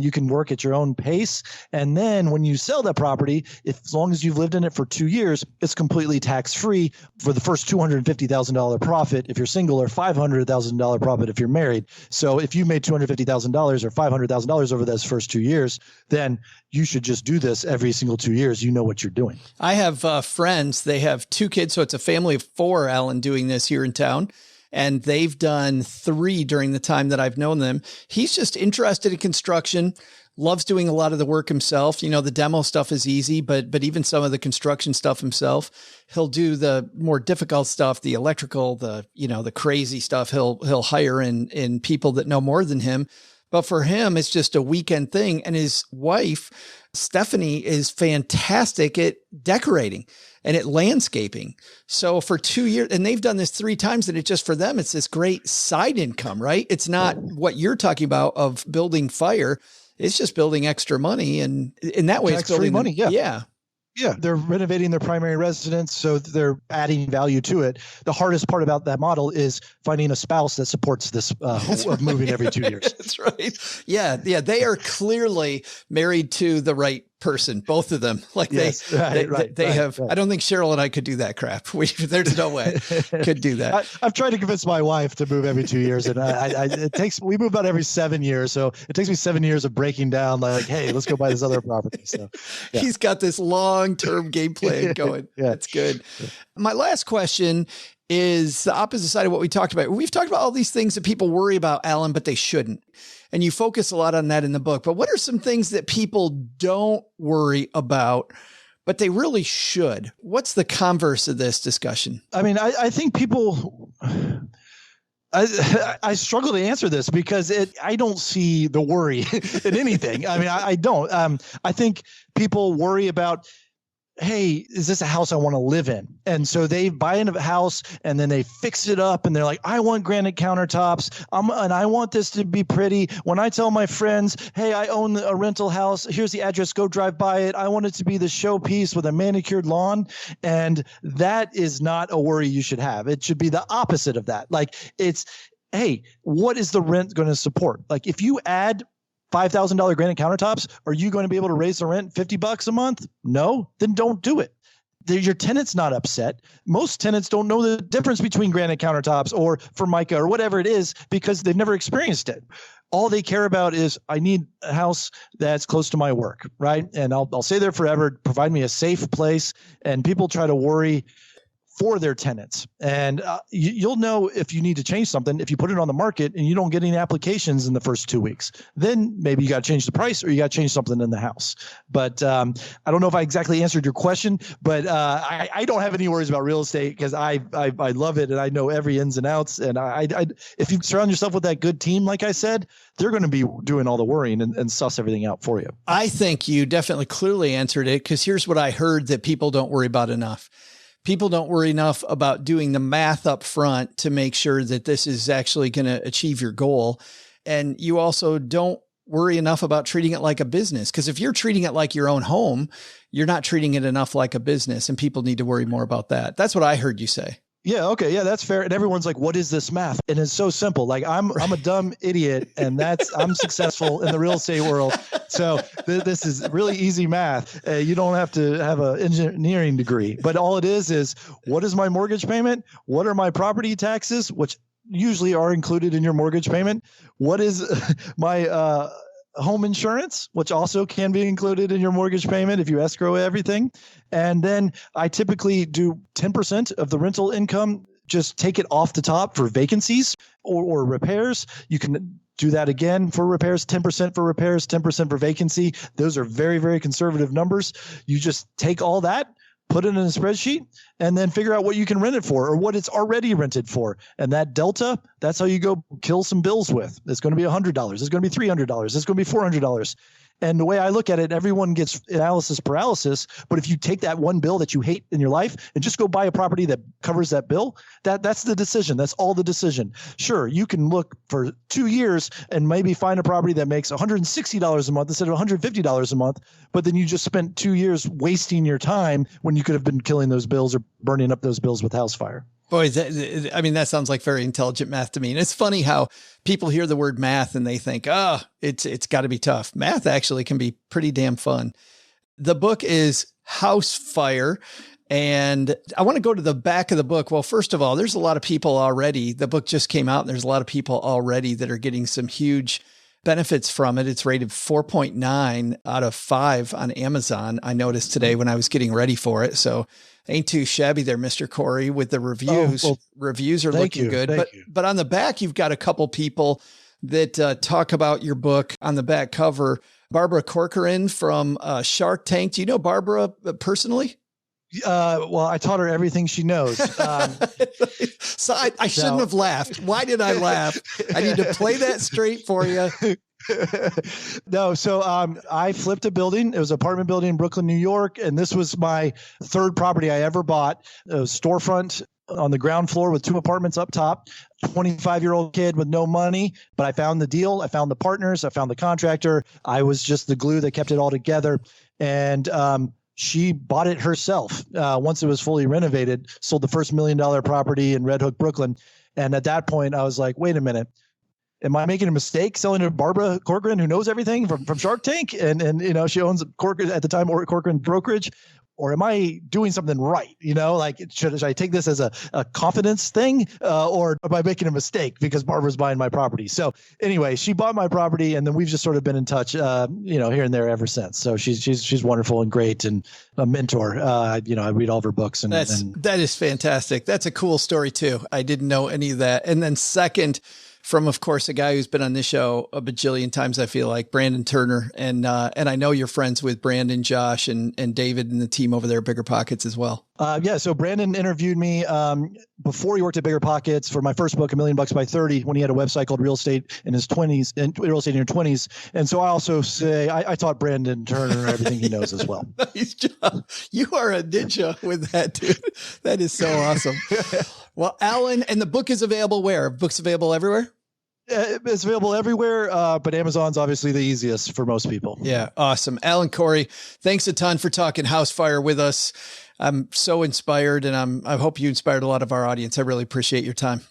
You can work at your own pace. And then when you sell that property, as long as you've lived in it for 2 years, it's completely tax-free for the first $250,000 profit if you're single or $500,000 profit if you're married. So if you made $250,000 or $500,000 over those first 2 years, then you should just do this every single 2 years. You know what you're doing. I have friends, they have 2 kids. So it's a family of 4, Alan, doing this here in town. And they've done 3 during the time that I've known them. He's just interested in construction, loves doing a lot of the work himself. You know, the demo stuff is easy, but even some of the construction stuff himself, he'll do the more difficult stuff, the electrical, the crazy stuff. He'll hire in people that know more than him. But for him, it's just a weekend thing. And his wife, Stephanie, is fantastic at decorating and at landscaping. So for 2 years, and they've done this 3 times, and it's just for them, it's this great side income, right? It's not what you're talking about of building fire. It's just building extra money. And in that way, it's building money. Yeah. Yeah. Yeah, they're renovating their primary residence, so they're adding value to it. The hardest part about that model is finding a spouse that supports this of moving every 2 years. That's right. Yeah. They are clearly married to the right person, both of them. Like they have. I don't think Cheryl and I could do that crap. There's no way could do that. I've tried to convince my wife to move every 2 years, and we move about every 7 years. So it takes me 7 years of breaking down. Like, hey, let's go buy this other property. So yeah. He's got this long-term game plan going. Yeah. That's good. My last question is the opposite side of what we talked about. We've talked about all these things that people worry about, Alan, but they shouldn't. And you focus a lot on that in the book. But what are some things that people don't worry about, but they really should? What's the converse of this discussion? I mean, I think people, I struggle to answer this because I don't see the worry in anything. I mean, I don't. I think people worry about, hey, is this a house I want to live in? And so they buy into a house and then they fix it up and they're like, I want granite countertops. And I want this to be pretty. When I tell my friends, hey, I own a rental house, here's the address, go drive by it. I want it to be the showpiece with a manicured lawn. And that is not a worry you should have. It should be the opposite of that. Like hey, what is the rent going to support? Like if you add $5,000 granite countertops, are you going to be able to raise the rent $50 a month? No, then don't do it. Your tenant's not upset. Most tenants don't know the difference between granite countertops or Formica or whatever it is because they've never experienced it. All they care about is I need a house that's close to my work, right? And I'll stay there forever, provide me a safe place. And people try to worry for their tenants. And you'll know if you need to change something if you put it on the market and you don't get any applications in the first 2 weeks. Then maybe you got to change the price or you got to change something in the house. But I don't know if I exactly answered your question, but I don't have any worries about real estate because I love it and I know every ins and outs. And if you surround yourself with that good team, like I said, they're going to be doing all the worrying and suss everything out for you. I think you definitely clearly answered it because here's what I heard that people don't worry about enough. People don't worry enough about doing the math up front to make sure that this is actually going to achieve your goal. And you also don't worry enough about treating it like a business. Because if you're treating it like your own home, you're not treating it enough like a business. And people need to worry more about that. That's what I heard you say. Yeah. Okay. Yeah, that's fair. And everyone's like, what is this math? And it's so simple. Like I'm a dumb idiot and I'm successful in the real estate world. So this is really easy math. You don't have to have an engineering degree, but all it is what is my mortgage payment? What are my property taxes, which usually are included in your mortgage payment? What is my, home insurance, which also can be included in your mortgage payment if you escrow everything. And then I typically do 10% of the rental income, just take it off the top for vacancies or repairs. You can do that again for repairs, 10% for repairs, 10% for vacancy. Those are very, very conservative numbers. You just take all that, put it in a spreadsheet, and then figure out what you can rent it for or what it's already rented for. And that delta, that's how you go kill some bills with. It's going to be $100. It's going to be $300. It's going to be $400. And the way I look at it, everyone gets analysis paralysis. But if you take that one bill that you hate in your life and just go buy a property that covers that bill, that's the decision. That's all the decision. Sure, you can look for 2 years and maybe find a property that makes $160 a month instead of $150 a month. But then you just spent 2 years wasting your time when you could have been killing those bills or burning up those bills with house fire. Boy, that sounds like very intelligent math to me. And it's funny how people hear the word math and they think, it's got to be tough. Math actually can be pretty damn fun. The book is House Fire. And I want to go to the back of the book. Well, first of all, there's a lot of people already. The book just came out and there's a lot of people already that are getting some huge benefits from it. It's rated 4.9 out of 5 on Amazon. I noticed today when I was getting ready for it. So ain't too shabby there, Mr. Corey, with the reviews. Reviews are looking good. But on the back, you've got a couple people that talk about your book on the back cover. Barbara Corcoran from Shark Tank. Do you know Barbara personally? Well, I taught her everything she knows. So I shouldn't have laughed. Why did I laugh? I need to play that straight for you. No. So I flipped a building. It was an apartment building in Brooklyn, New York. And this was my third property I ever bought. It was storefront on the ground floor with 2 apartments up top, 25-year-old kid with no money. But I found the deal. I found the partners. I found the contractor. I was just the glue that kept it all together. And she bought it herself once it was fully renovated, sold the first $1 million property in Red Hook, Brooklyn. And at that point, I was like, wait a minute. Am I making a mistake selling to Barbara Corcoran, who knows everything from Shark Tank? And you know, she owns Corcoran at the time, or Corcoran Brokerage. Or am I doing something right? You know, like should I take this as a confidence thing or am I making a mistake because Barbara's buying my property? So anyway, she bought my property and then we've just sort of been in touch, you know, here and there ever since. So she's wonderful and great and a mentor. You know, I read all of her books. That is fantastic. That's a cool story too. I didn't know any of that. And then second, from, of course, a guy who's been on this show a bajillion times, I feel like, Brandon Turner. And I know you're friends with Brandon, Josh, and David and the team over there at Bigger Pockets as well. Yeah. So Brandon interviewed me before he worked at Bigger Pockets for my first book, $1 Million by 30, when he had a website called Real Estate in his 20s, and Real Estate in Your 20s. And so I also say I taught Brandon Turner everything he knows as well. Nice job. You are a ninja with that, dude. That is so awesome. Well, Alan, and the book is available where? Book's available everywhere? It's available everywhere, but Amazon's obviously the easiest for most people. Yeah, awesome. Alan Corey, thanks a ton for talking House Fire with us. I'm so inspired, and I hope you inspired a lot of our audience. I really appreciate your time.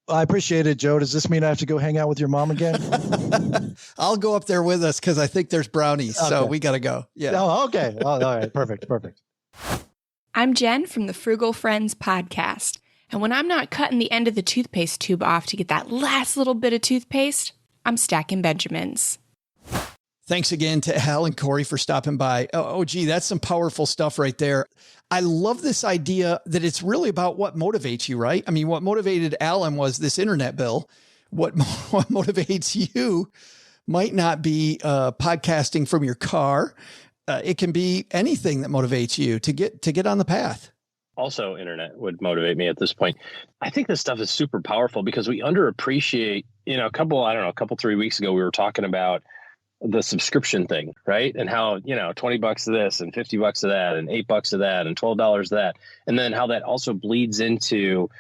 I appreciate it, Joe. Does this mean I have to go hang out with your mom again? I'll go up there with us because I think there's brownies, okay. So we got to go. Yeah. Oh, okay. Oh, all right. Perfect. I'm Jen from the Frugal Friends podcast. And when I'm not cutting the end of the toothpaste tube off to get that last little bit of toothpaste, I'm stacking Benjamins. Thanks again to Al and Corey for stopping by. Oh, gee, that's some powerful stuff right there. I love this idea that it's really about what motivates you, right? I mean, what motivated Alan was this internet bill. What motivates you might not be podcasting from your car. It can be anything that motivates you to get on the path. Also, internet would motivate me at this point. I think this stuff is super powerful because we underappreciate, you know, a couple, 3 weeks ago, we were talking about the subscription thing, right? And how, you know, $20 of this and $50 of that and $8 of that and $12 of that. And then how that also bleeds into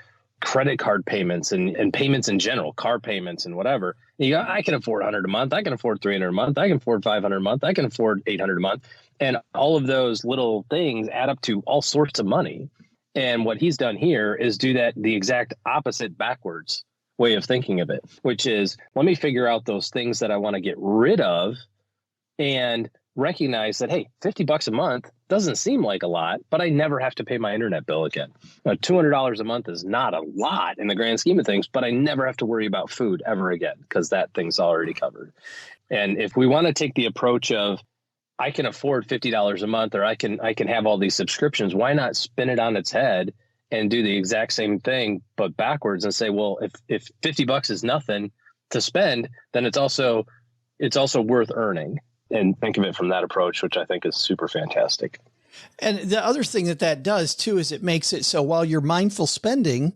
credit card payments and payments in general, car payments and whatever. And you go, I can afford $100 a month. I can afford $300 a month. I can afford $500 a month. I can afford $800 a month. And all of those little things add up to all sorts of money. And what he's done here is do that the exact opposite backwards way of thinking of it, which is let me figure out those things that I want to get rid of and recognize that, hey, $50 a month doesn't seem like a lot, but I never have to pay my internet bill again. Now, $200 a month is not a lot in the grand scheme of things, but I never have to worry about food ever again because that thing's already covered. And if we want to take the approach of, I can afford $50 a month, or I can have all these subscriptions, why not spin it on its head and do the exact same thing, but backwards and say, well, if $50 is nothing to spend, then it's also worth earning, and think of it from that approach, which I think is super fantastic. And the other thing that does too is it makes it so while you're mindful spending,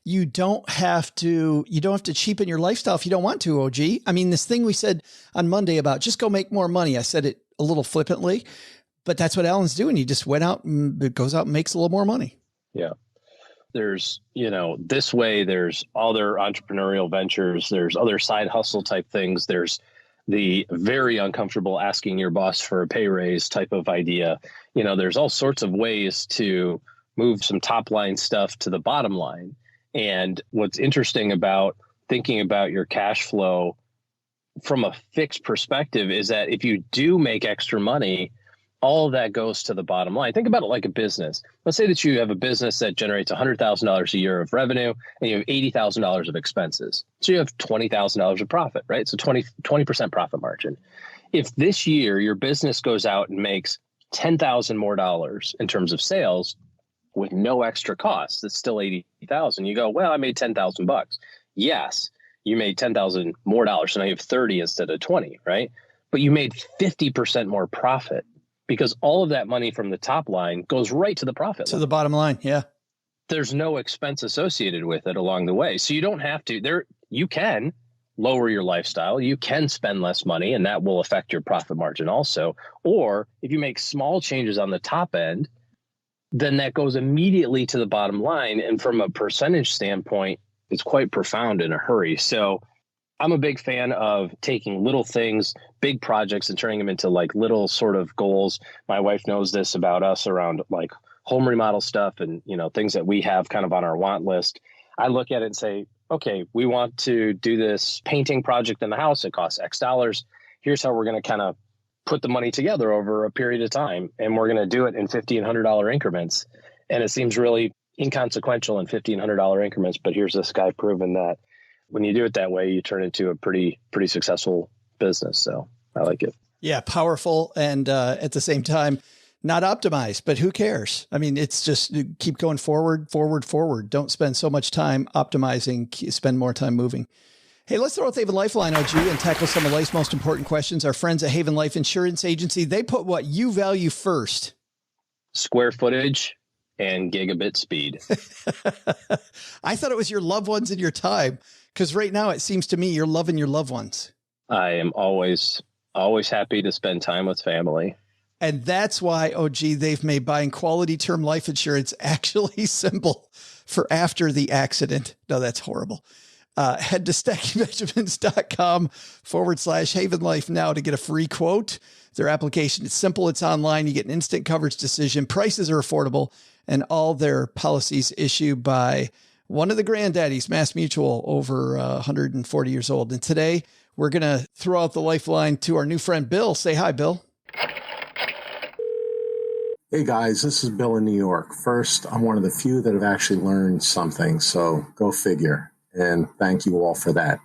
you don't have to cheapen your lifestyle if you don't want to, OG. I mean, this thing we said on Monday about just go make more money. I said it a little flippantly, but that's what Alan's doing. He just went out and goes out and makes a little more money. Yeah. There's, this way, there's other entrepreneurial ventures. There's other side hustle type things. There's the very uncomfortable asking your boss for a pay raise type of idea. There's all sorts of ways to move some top line stuff to the bottom line. And what's interesting about thinking about your cash flow from a fixed perspective is that if you do make extra money, all of that goes to the bottom line. Think about it like a business. Let's say that you have a business that generates $100,000 a year of revenue and you have $80,000 of expenses. So you have $20,000 of profit, right? So 20% profit margin. If this year your business goes out and makes $10,000 more dollars in terms of sales with no extra costs, it's still $80,000. You go, well, I made $10,000. Yes, you made $10,000 more dollars. So now you have 30 instead of 20, right? But you made 50% more profit, because all of that money from the top line goes right to the profit line. To the bottom line, yeah. There's no expense associated with it along the way. So you don't have to, you can lower your lifestyle. You can spend less money, and that will affect your profit margin also. Or if you make small changes on the top end, then that goes immediately to the bottom line. And from a percentage standpoint, it's quite profound in a hurry. So I'm a big fan of taking little things, big projects, and turning them into like little sort of goals. My wife knows this about us around like home remodel stuff and, things that we have kind of on our want list. I look at it and say, okay, we want to do this painting project in the house. It costs X dollars. Here's how we're going to kind of put the money together over a period of time. And we're going to do it in $50 and $100 increments. And it seems really inconsequential in $50 and $100 increments. But here's this guy proving that when you do it that way, you turn into a pretty successful business. So I like it. Yeah. Powerful. And at the same time, not optimized, but who cares? I mean, it's just keep going forward. Don't spend so much time optimizing, spend more time moving. Hey, let's throw out the Haven Lifeline, OG, and tackle some of life's most important questions. Our friends at Haven Life Insurance Agency, they put what you value first. Square footage and gigabit speed. I thought it was your loved ones and your time, because right now it seems to me you're loving your loved ones. I am always happy to spend time with family. And that's why, OG, they've made buying quality term life insurance actually simple for after the accident. No, that's horrible. Head to stackingbenjamins.com/Haven Life now to get a free quote. Their application is simple. It's online. You get an instant coverage decision. Prices are affordable, and all their policies issued by one of the granddaddies, Mass Mutual, over 140 years old. And today we're going to throw out the lifeline to our new friend, Bill. Say hi, Bill. Hey guys, this is Bill in New York. First, I'm one of the few that have actually learned something, so go figure. And thank you all for that.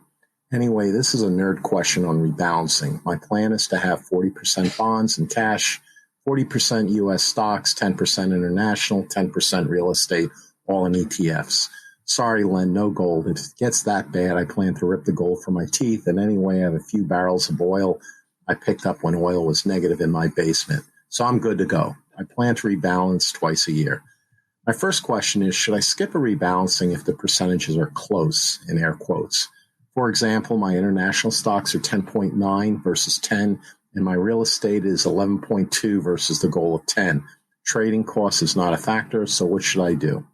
Anyway, this is a nerd question on rebalancing. My plan is to have 40% bonds and cash, 40% U.S. stocks, 10% international, 10% real estate, all in ETFs. Sorry, Len, no gold. If it gets that bad, I plan to rip the gold from my teeth. And anyway, I have a few barrels of oil I picked up when oil was negative in my basement. So I'm good to go. I plan to rebalance twice a year. My first question is, should I skip a rebalancing if the percentages are close, in air quotes? For example, my international stocks are 10.9 versus 10, and my real estate is 11.2 versus the goal of 10. Trading cost is not a factor, so what should I do?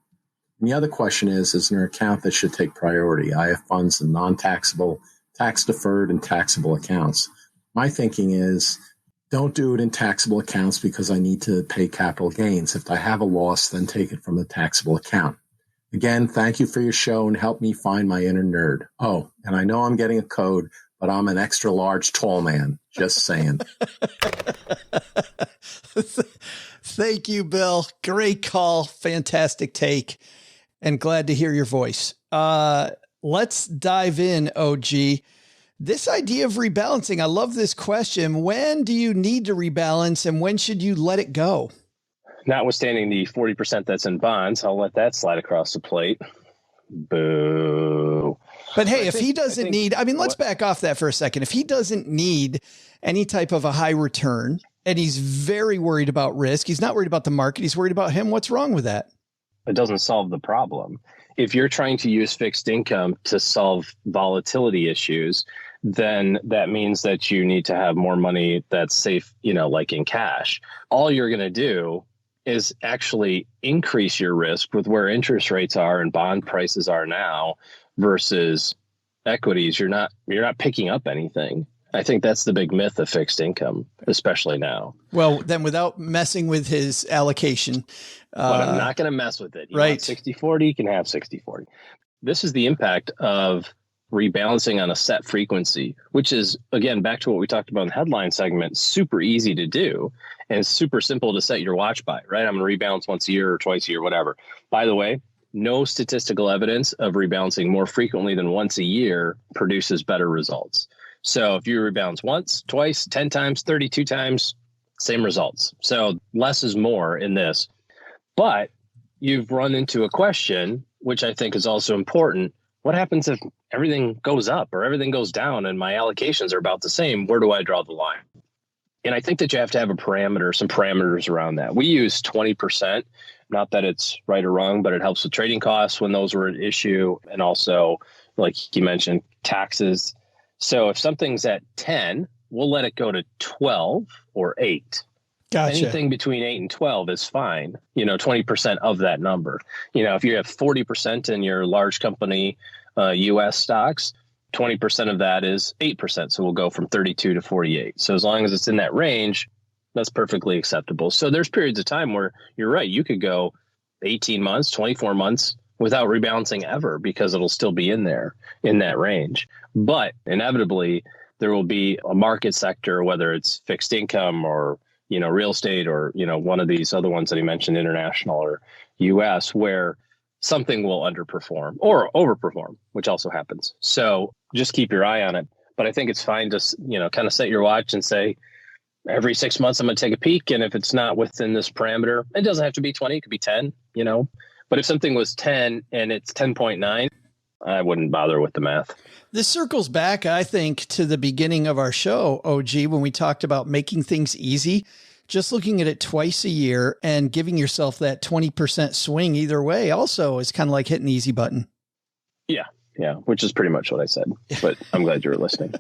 And the other question is there an account that should take priority? I have funds in non-taxable, tax-deferred, and taxable accounts. My thinking is, don't do it in taxable accounts because I need to pay capital gains. If I have a loss, then take it from the taxable account. Again, thank you for your show and help me find my inner nerd. Oh, and I know I'm getting a code, but I'm an extra large tall man. Just saying. Thank you, Bill. Great call. Fantastic take. And glad to hear your voice. Let's dive in, OG. This idea of rebalancing, I love this question. When do you need to rebalance and when should you let it go? Notwithstanding the 40% that's in bonds, I'll let that slide across the plate. Boo. But hey, if he doesn't need, let's back off that for a second. If he doesn't need any type of a high return and he's very worried about risk. He's not worried about the market. He's worried about him. What's wrong with that? It doesn't solve the problem. If you're trying to use fixed income to solve volatility issues, then that means that you need to have more money that's safe, like in cash. All you're going to do is actually increase your risk with where interest rates are and bond prices are now versus equities. You're not picking up anything. I think that's the big myth of fixed income, especially now. Well, then without messing with his allocation. But I'm not going to mess with it. Right. 60-40, you can have 60-40. This is the impact of rebalancing on a set frequency, which is, again, back to what we talked about in the headline segment, super easy to do and super simple to set your watch by, right? I'm going to rebalance once a year or twice a year, whatever. By the way, no statistical evidence of rebalancing more frequently than once a year produces better results. So if you rebalance once, twice, 10 times, 32 times, same results. So less is more in this. But you've run into a question, which I think is also important. What happens if everything goes up or everything goes down and my allocations are about the same? Where do I draw the line? And I think that you have to have some parameters around that. We use 20%, not that it's right or wrong, but it helps with trading costs when those were an issue. And also, like you mentioned, taxes. So if something's at 10, we'll let it go to 12 or 8. Gotcha. Anything between 8 and 12 is fine, 20% of that number. If you have 40% in your large company U.S. stocks, 20% of that is 8%. So we'll go from 32 to 48. So as long as it's in that range, that's perfectly acceptable. So there's periods of time where you're right. You could go 18 months, 24 months without rebalancing ever because it'll still be in there in that range. But inevitably, there will be a market sector, whether it's fixed income or real estate or, one of these other ones that he mentioned, international or U.S., where something will underperform or overperform, which also happens. So just keep your eye on it. But I think it's fine to, kind of set your watch and say, every 6 months, I'm going to take a peek. And if it's not within this parameter, it doesn't have to be 20, it could be 10, But if something was 10 and it's 10.9, I wouldn't bother with the math. This circles back, I think, to the beginning of our show, OG, when we talked about making things easy, just looking at it twice a year and giving yourself that 20% swing either way also is kind of like hitting the easy button. Yeah, which is pretty much what I said, but I'm glad you were listening.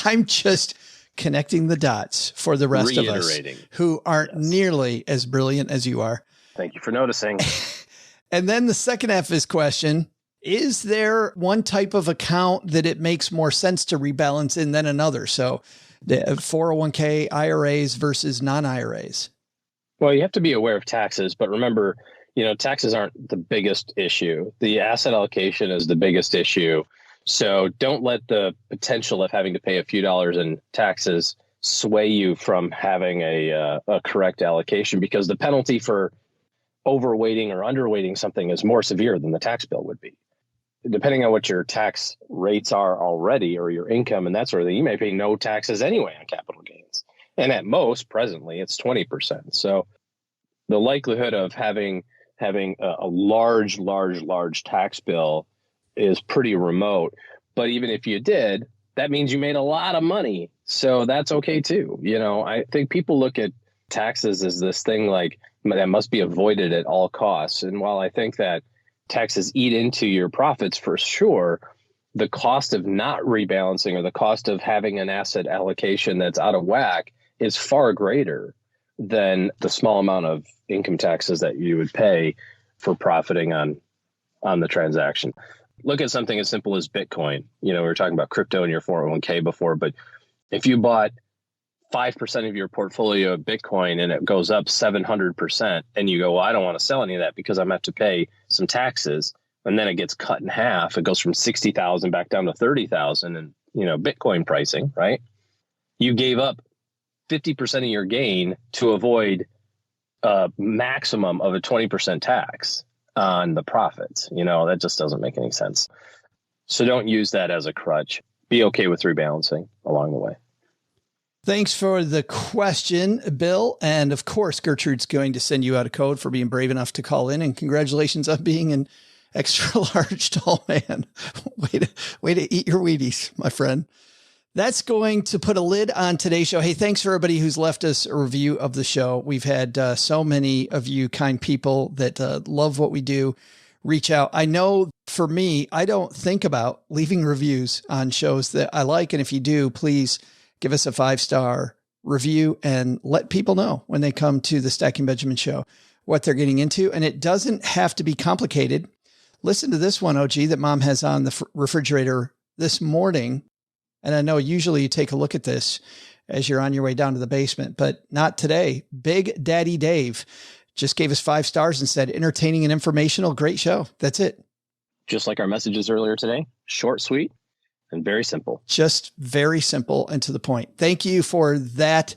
I'm just connecting the dots for the rest of us who aren't nearly as brilliant as you are. Thank you for noticing. And then the second half of his question, is there one type of account that it makes more sense to rebalance in than another? So the 401k IRAs versus non-IRAs. Well, you have to be aware of taxes, but remember, taxes aren't the biggest issue. The asset allocation is the biggest issue. So don't let the potential of having to pay a few dollars in taxes sway you from having a correct allocation, because the penalty for overweighting or underweighting something is more severe than the tax bill would be. Depending on what your tax rates are already or your income and that sort of thing, you may pay no taxes anyway on capital gains. And at most, presently, it's 20%. So the likelihood of having a large tax bill is pretty remote. But even if you did, that means you made a lot of money. So that's okay too. I think people look at taxes as this thing like that must be avoided at all costs. And while I think that taxes eat into your profits for sure, the cost of not rebalancing or the cost of having an asset allocation that's out of whack is far greater than the small amount of income taxes that you would pay for profiting on the transaction. Look at something as simple as Bitcoin. We were talking about crypto in your 401k before, but if you bought 5% of your portfolio of Bitcoin and it goes up 700% and you go, well, I don't want to sell any of that because I'm going to have to pay some taxes. And then it gets cut in half. It goes from 60,000 back down to 30,000 and, Bitcoin pricing, right? You gave up 50% of your gain to avoid a maximum of a 20% tax on the profits. That just doesn't make any sense. So don't use that as a crutch. Be okay with rebalancing along the way. Thanks for the question, Bill. And of course, Gertrude's going to send you out a code for being brave enough to call in. And congratulations on being an extra large tall man. Way to eat your Wheaties, my friend. That's going to put a lid on today's show. Hey, thanks for everybody who's left us a review of the show. We've had so many of you kind people that love what we do reach out. I know for me, I don't think about leaving reviews on shows that I like. And if you do, please give us a 5-star review and let people know when they come to the Stacking Benjamin show what they're getting into. And it doesn't have to be complicated. Listen to this one, OG, that Mom has on the refrigerator this morning. And I know usually you take a look at this as you're on your way down to the basement, but not today. Big Daddy Dave just gave us 5 stars and said, entertaining and informational. Great show. That's it. Just like our messages earlier today, short, sweet, and very simple. Just very simple and to the point. Thank you for that,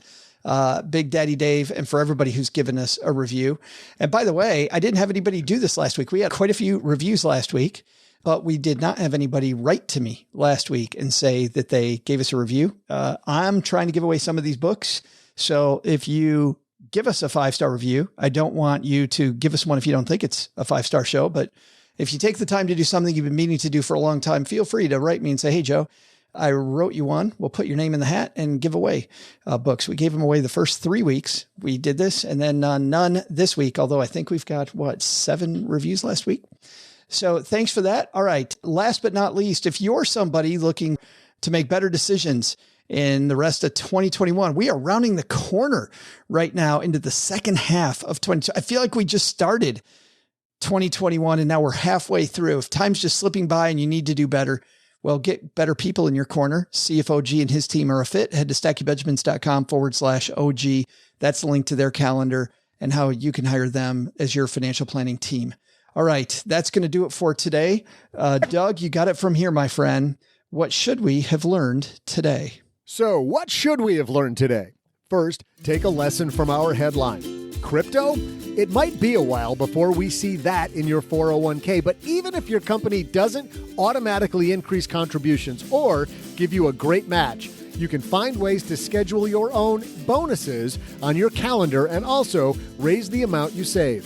Big Daddy Dave, and for everybody who's given us a review. And by the way, I didn't have anybody do this last week. We had quite a few reviews last week, but we did not have anybody write to me last week and say that they gave us a review. I'm trying to give away some of these books. So if you give us a 5-star review, I don't want you to give us one if you don't think it's a 5-star show, but if you take the time to do something you've been meaning to do for a long time, feel free to write me and say, hey, Joe, I wrote you one. We'll put your name in the hat and give away books. We gave them away the first 3 weeks. We did this, and then none this week, although I think we've got, 7 reviews last week. So thanks for that. All right. Last but not least, if you're somebody looking to make better decisions in the rest of 2021, we are rounding the corner right now into the second half of 2020. I feel like we just started 2021 and now we're halfway through. If time's just slipping by and you need to do better, well, get better people in your corner. See if OG and his team are a fit. Head to stackingbenjamins.com/OG. That's the link to their calendar and how you can hire them as your financial planning team. All right. That's going to do it for today. Doug, you got it from here, my friend. What should we have learned today? So what should we have learned today? First, take a lesson from our headline. Crypto? It might be a while before we see that in your 401k, but even if your company doesn't automatically increase contributions or give you a great match, you can find ways to schedule your own bonuses on your calendar and also raise the amount you save.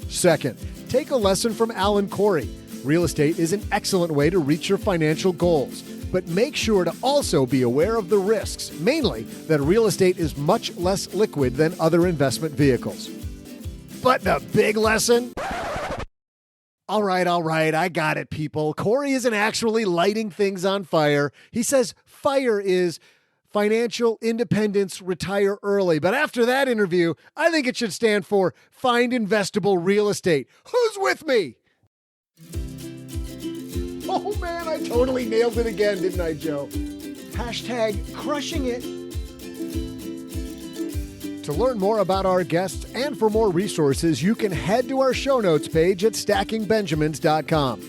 Second, take a lesson from Alan Corey. Real estate is an excellent way to reach your financial goals, but make sure to also be aware of the risks, mainly that real estate is much less liquid than other investment vehicles. But the big lesson? All right, I got it, people. Corey isn't actually lighting things on fire. He says FIRE is financial independence, retire early. But after that interview, I think it should stand for find investable real estate. Who's with me? Oh man, I totally nailed it again, didn't I, Joe? Hashtag crushing it. To learn more about our guests and for more resources, you can head to our show notes page at stackingbenjamins.com.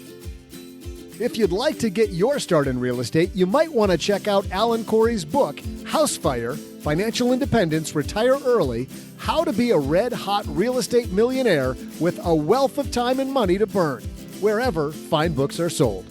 If you'd like to get your start in real estate, you might want to check out Alan Corey's book, House Fire, Financial Independence, Retire Early, How to Be a Red-Hot Real Estate Millionaire with a Wealth of Time and Money to Burn, wherever fine books are sold.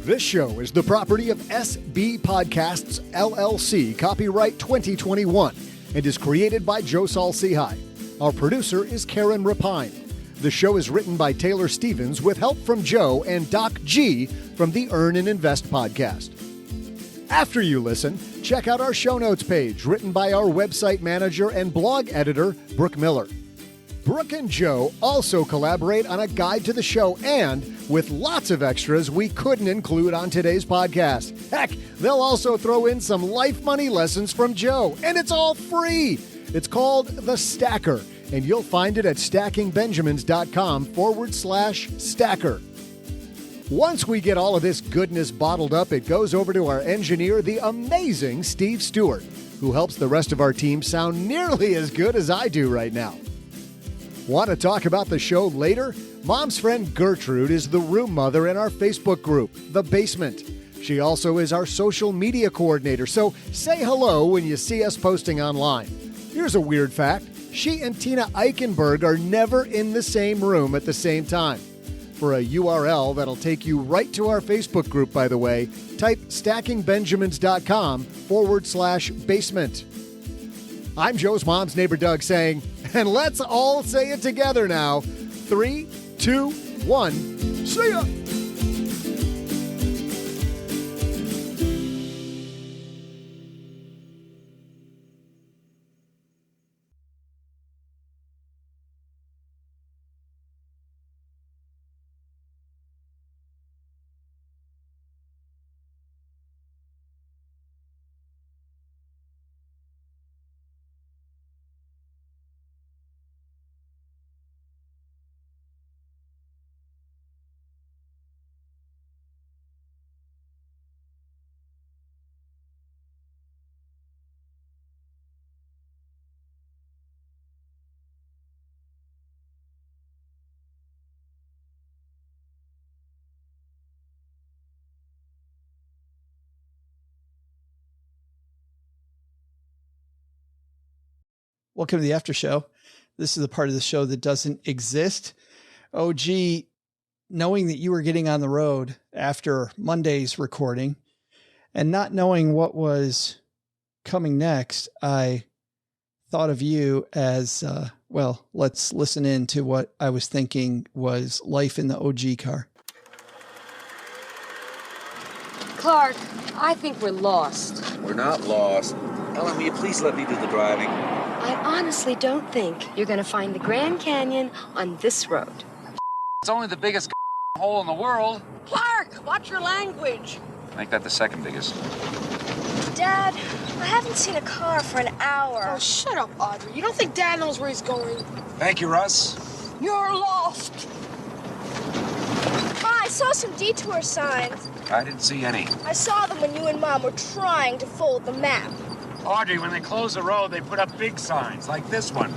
This show is the property of SB Podcasts, LLC, copyright 2021, and is created by Joe Saul-Sehy. Our producer is Karen Rapine. The show is written by Taylor Stevens with help from Joe and Doc G from the Earn and Invest podcast. After you listen, check out our show notes page written by our website manager and blog editor, Brooke Miller. Brooke and Joe also collaborate on a guide to the show and with lots of extras we couldn't include on today's podcast. Heck, they'll also throw in some life money lessons from Joe, and it's all free. It's called The Stacker, and you'll find it at stackingbenjamins.com/stacker. Once we get all of this goodness bottled up, it goes over to our engineer, the amazing Steve Stewart, who helps the rest of our team sound nearly as good as I do right now. Want to talk about the show later? Mom's friend Gertrude is the room mother in our Facebook group, The Basement. She also is our social media coordinator, so say hello when you see us posting online. Here's a weird fact. She and Tina Eichenberg are never in the same room at the same time. For a URL that'll take you right to our Facebook group, by the way, type stackingbenjamins.com/basement. I'm Joe's mom's neighbor, Doug, saying, and let's all say it together now. 3, 2, 1, see ya! welcome to the after show. This is the part of the show that doesn't exist. OG, knowing that you were getting on the road after Monday's recording and not knowing what was coming next, I thought of you as, well, let's listen in to what I was thinking was life in the OG car. Clark, I think we're lost. We're not lost. Ellen, will you please let me do the driving? I honestly don't think you're going to find the Grand Canyon on this road. It's only the biggest hole in the world. Clark, watch your language. Make that the second biggest. Dad, I haven't seen a car for an hour. Oh, shut up, Audrey. You don't think Dad knows where he's going? Thank you, Russ. You're lost. Ma, I saw some detour signs. I didn't see any. I saw them when you and Mom were trying to fold the map. Audrey, when they close the road, they put up big signs, like this one.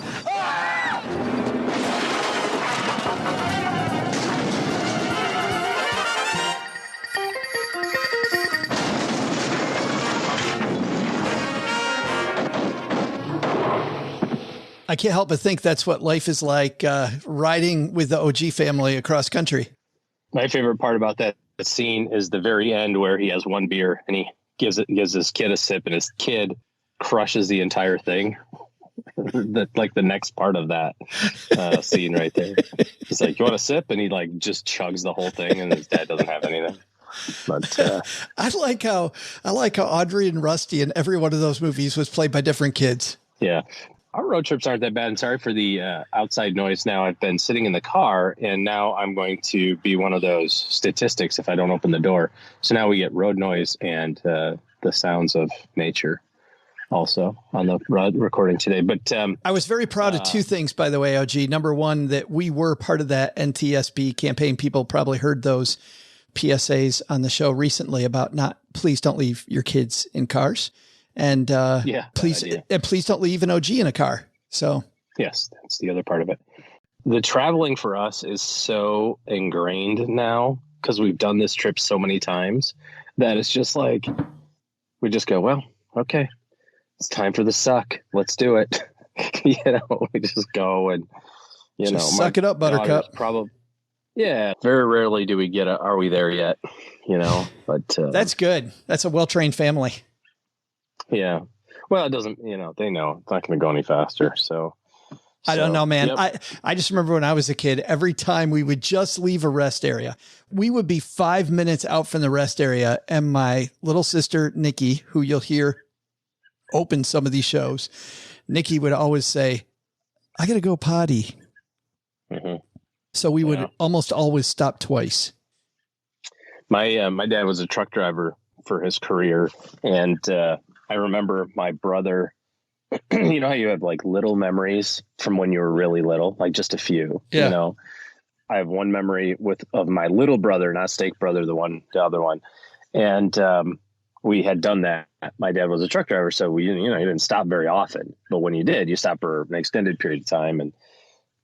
I can't help but think that's what life is like, riding with the OG family across country. My favorite part about that scene is the very end where he has one beer and he gives his kid a sip and his kid crushes the entire thing. Like the next part of that scene right there. He's like, "You want a sip?" And he like just chugs the whole thing, and his dad doesn't have anything. But I like how Audrey and Rusty in every one of those movies was played by different kids. Yeah. Our road trips aren't that bad. And sorry for the outside noise. Now I've been sitting in the car, and now I'm going to be one of those statistics if I don't open the door. So now we get road noise and the sounds of nature also on the recording today. But I was very proud of two things, by the way, OG. Number one, that we were part of that NTSB campaign. People probably heard those PSAs on the show recently about please don't leave your kids in cars. And please don't leave an OG in a car. So yes, that's the other part of it. The traveling for us is so ingrained now because we've done this trip so many times that it's just like we just go, well, okay, it's time for the suck. Let's do it. We just go and suck it up, Buttercup. Probably, yeah. Very rarely do we get are we there yet? But that's good. That's a well-trained family. Yeah. Well, it doesn't, they know it's not going to go any faster. So I don't know, man. Yep. I just remember when I was a kid, every time we would just leave a rest area, we would be 5 minutes out from the rest area. And my little sister, Nikki, who you'll hear open some of these shows, Nikki would always say, "I got to go potty." Mm-hmm. So we would almost always stop twice. My dad was a truck driver for his career. And, I remember my brother, you know how you have like little memories from when you were really little, like just a few, I have one memory of my little brother, not Steak Brother, the other one. And, we had done that. My dad was a truck driver. So he didn't stop very often, but when you did, you stopped for an extended period of time. And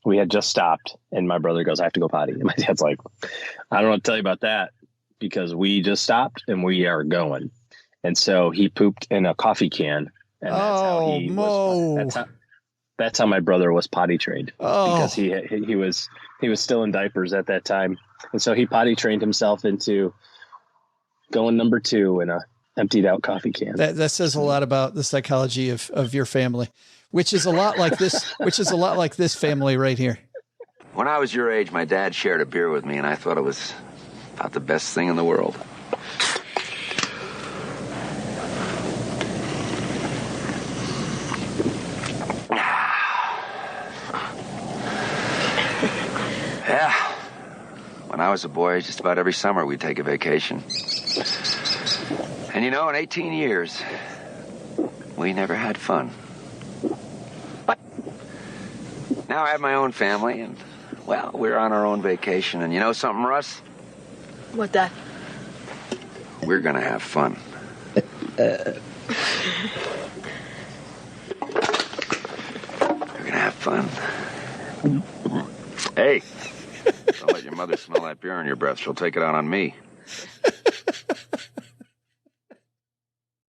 we had just stopped and my brother goes, "I have to go potty." And my dad's like, "I don't know what to tell you about that because we just stopped and we are going." And so he pooped in a coffee can. And that's how my brother was potty trained because he was still in diapers at that time. And so he potty trained himself into going number 2 in a emptied out coffee can. That says a lot about the psychology of your family, which is a lot like this family right here. When I was your age, my dad shared a beer with me and I thought it was about the best thing in the world. Yeah. When I was a boy, just about every summer we'd take a vacation. And in 18 years, we never had fun. But now I have my own family, and, well, we're on our own vacation. And you know something, Russ? What, Dad? We're gonna have fun. We're gonna have fun. Hey, don't let your mother smell that beer on your breath. She'll take it out on me.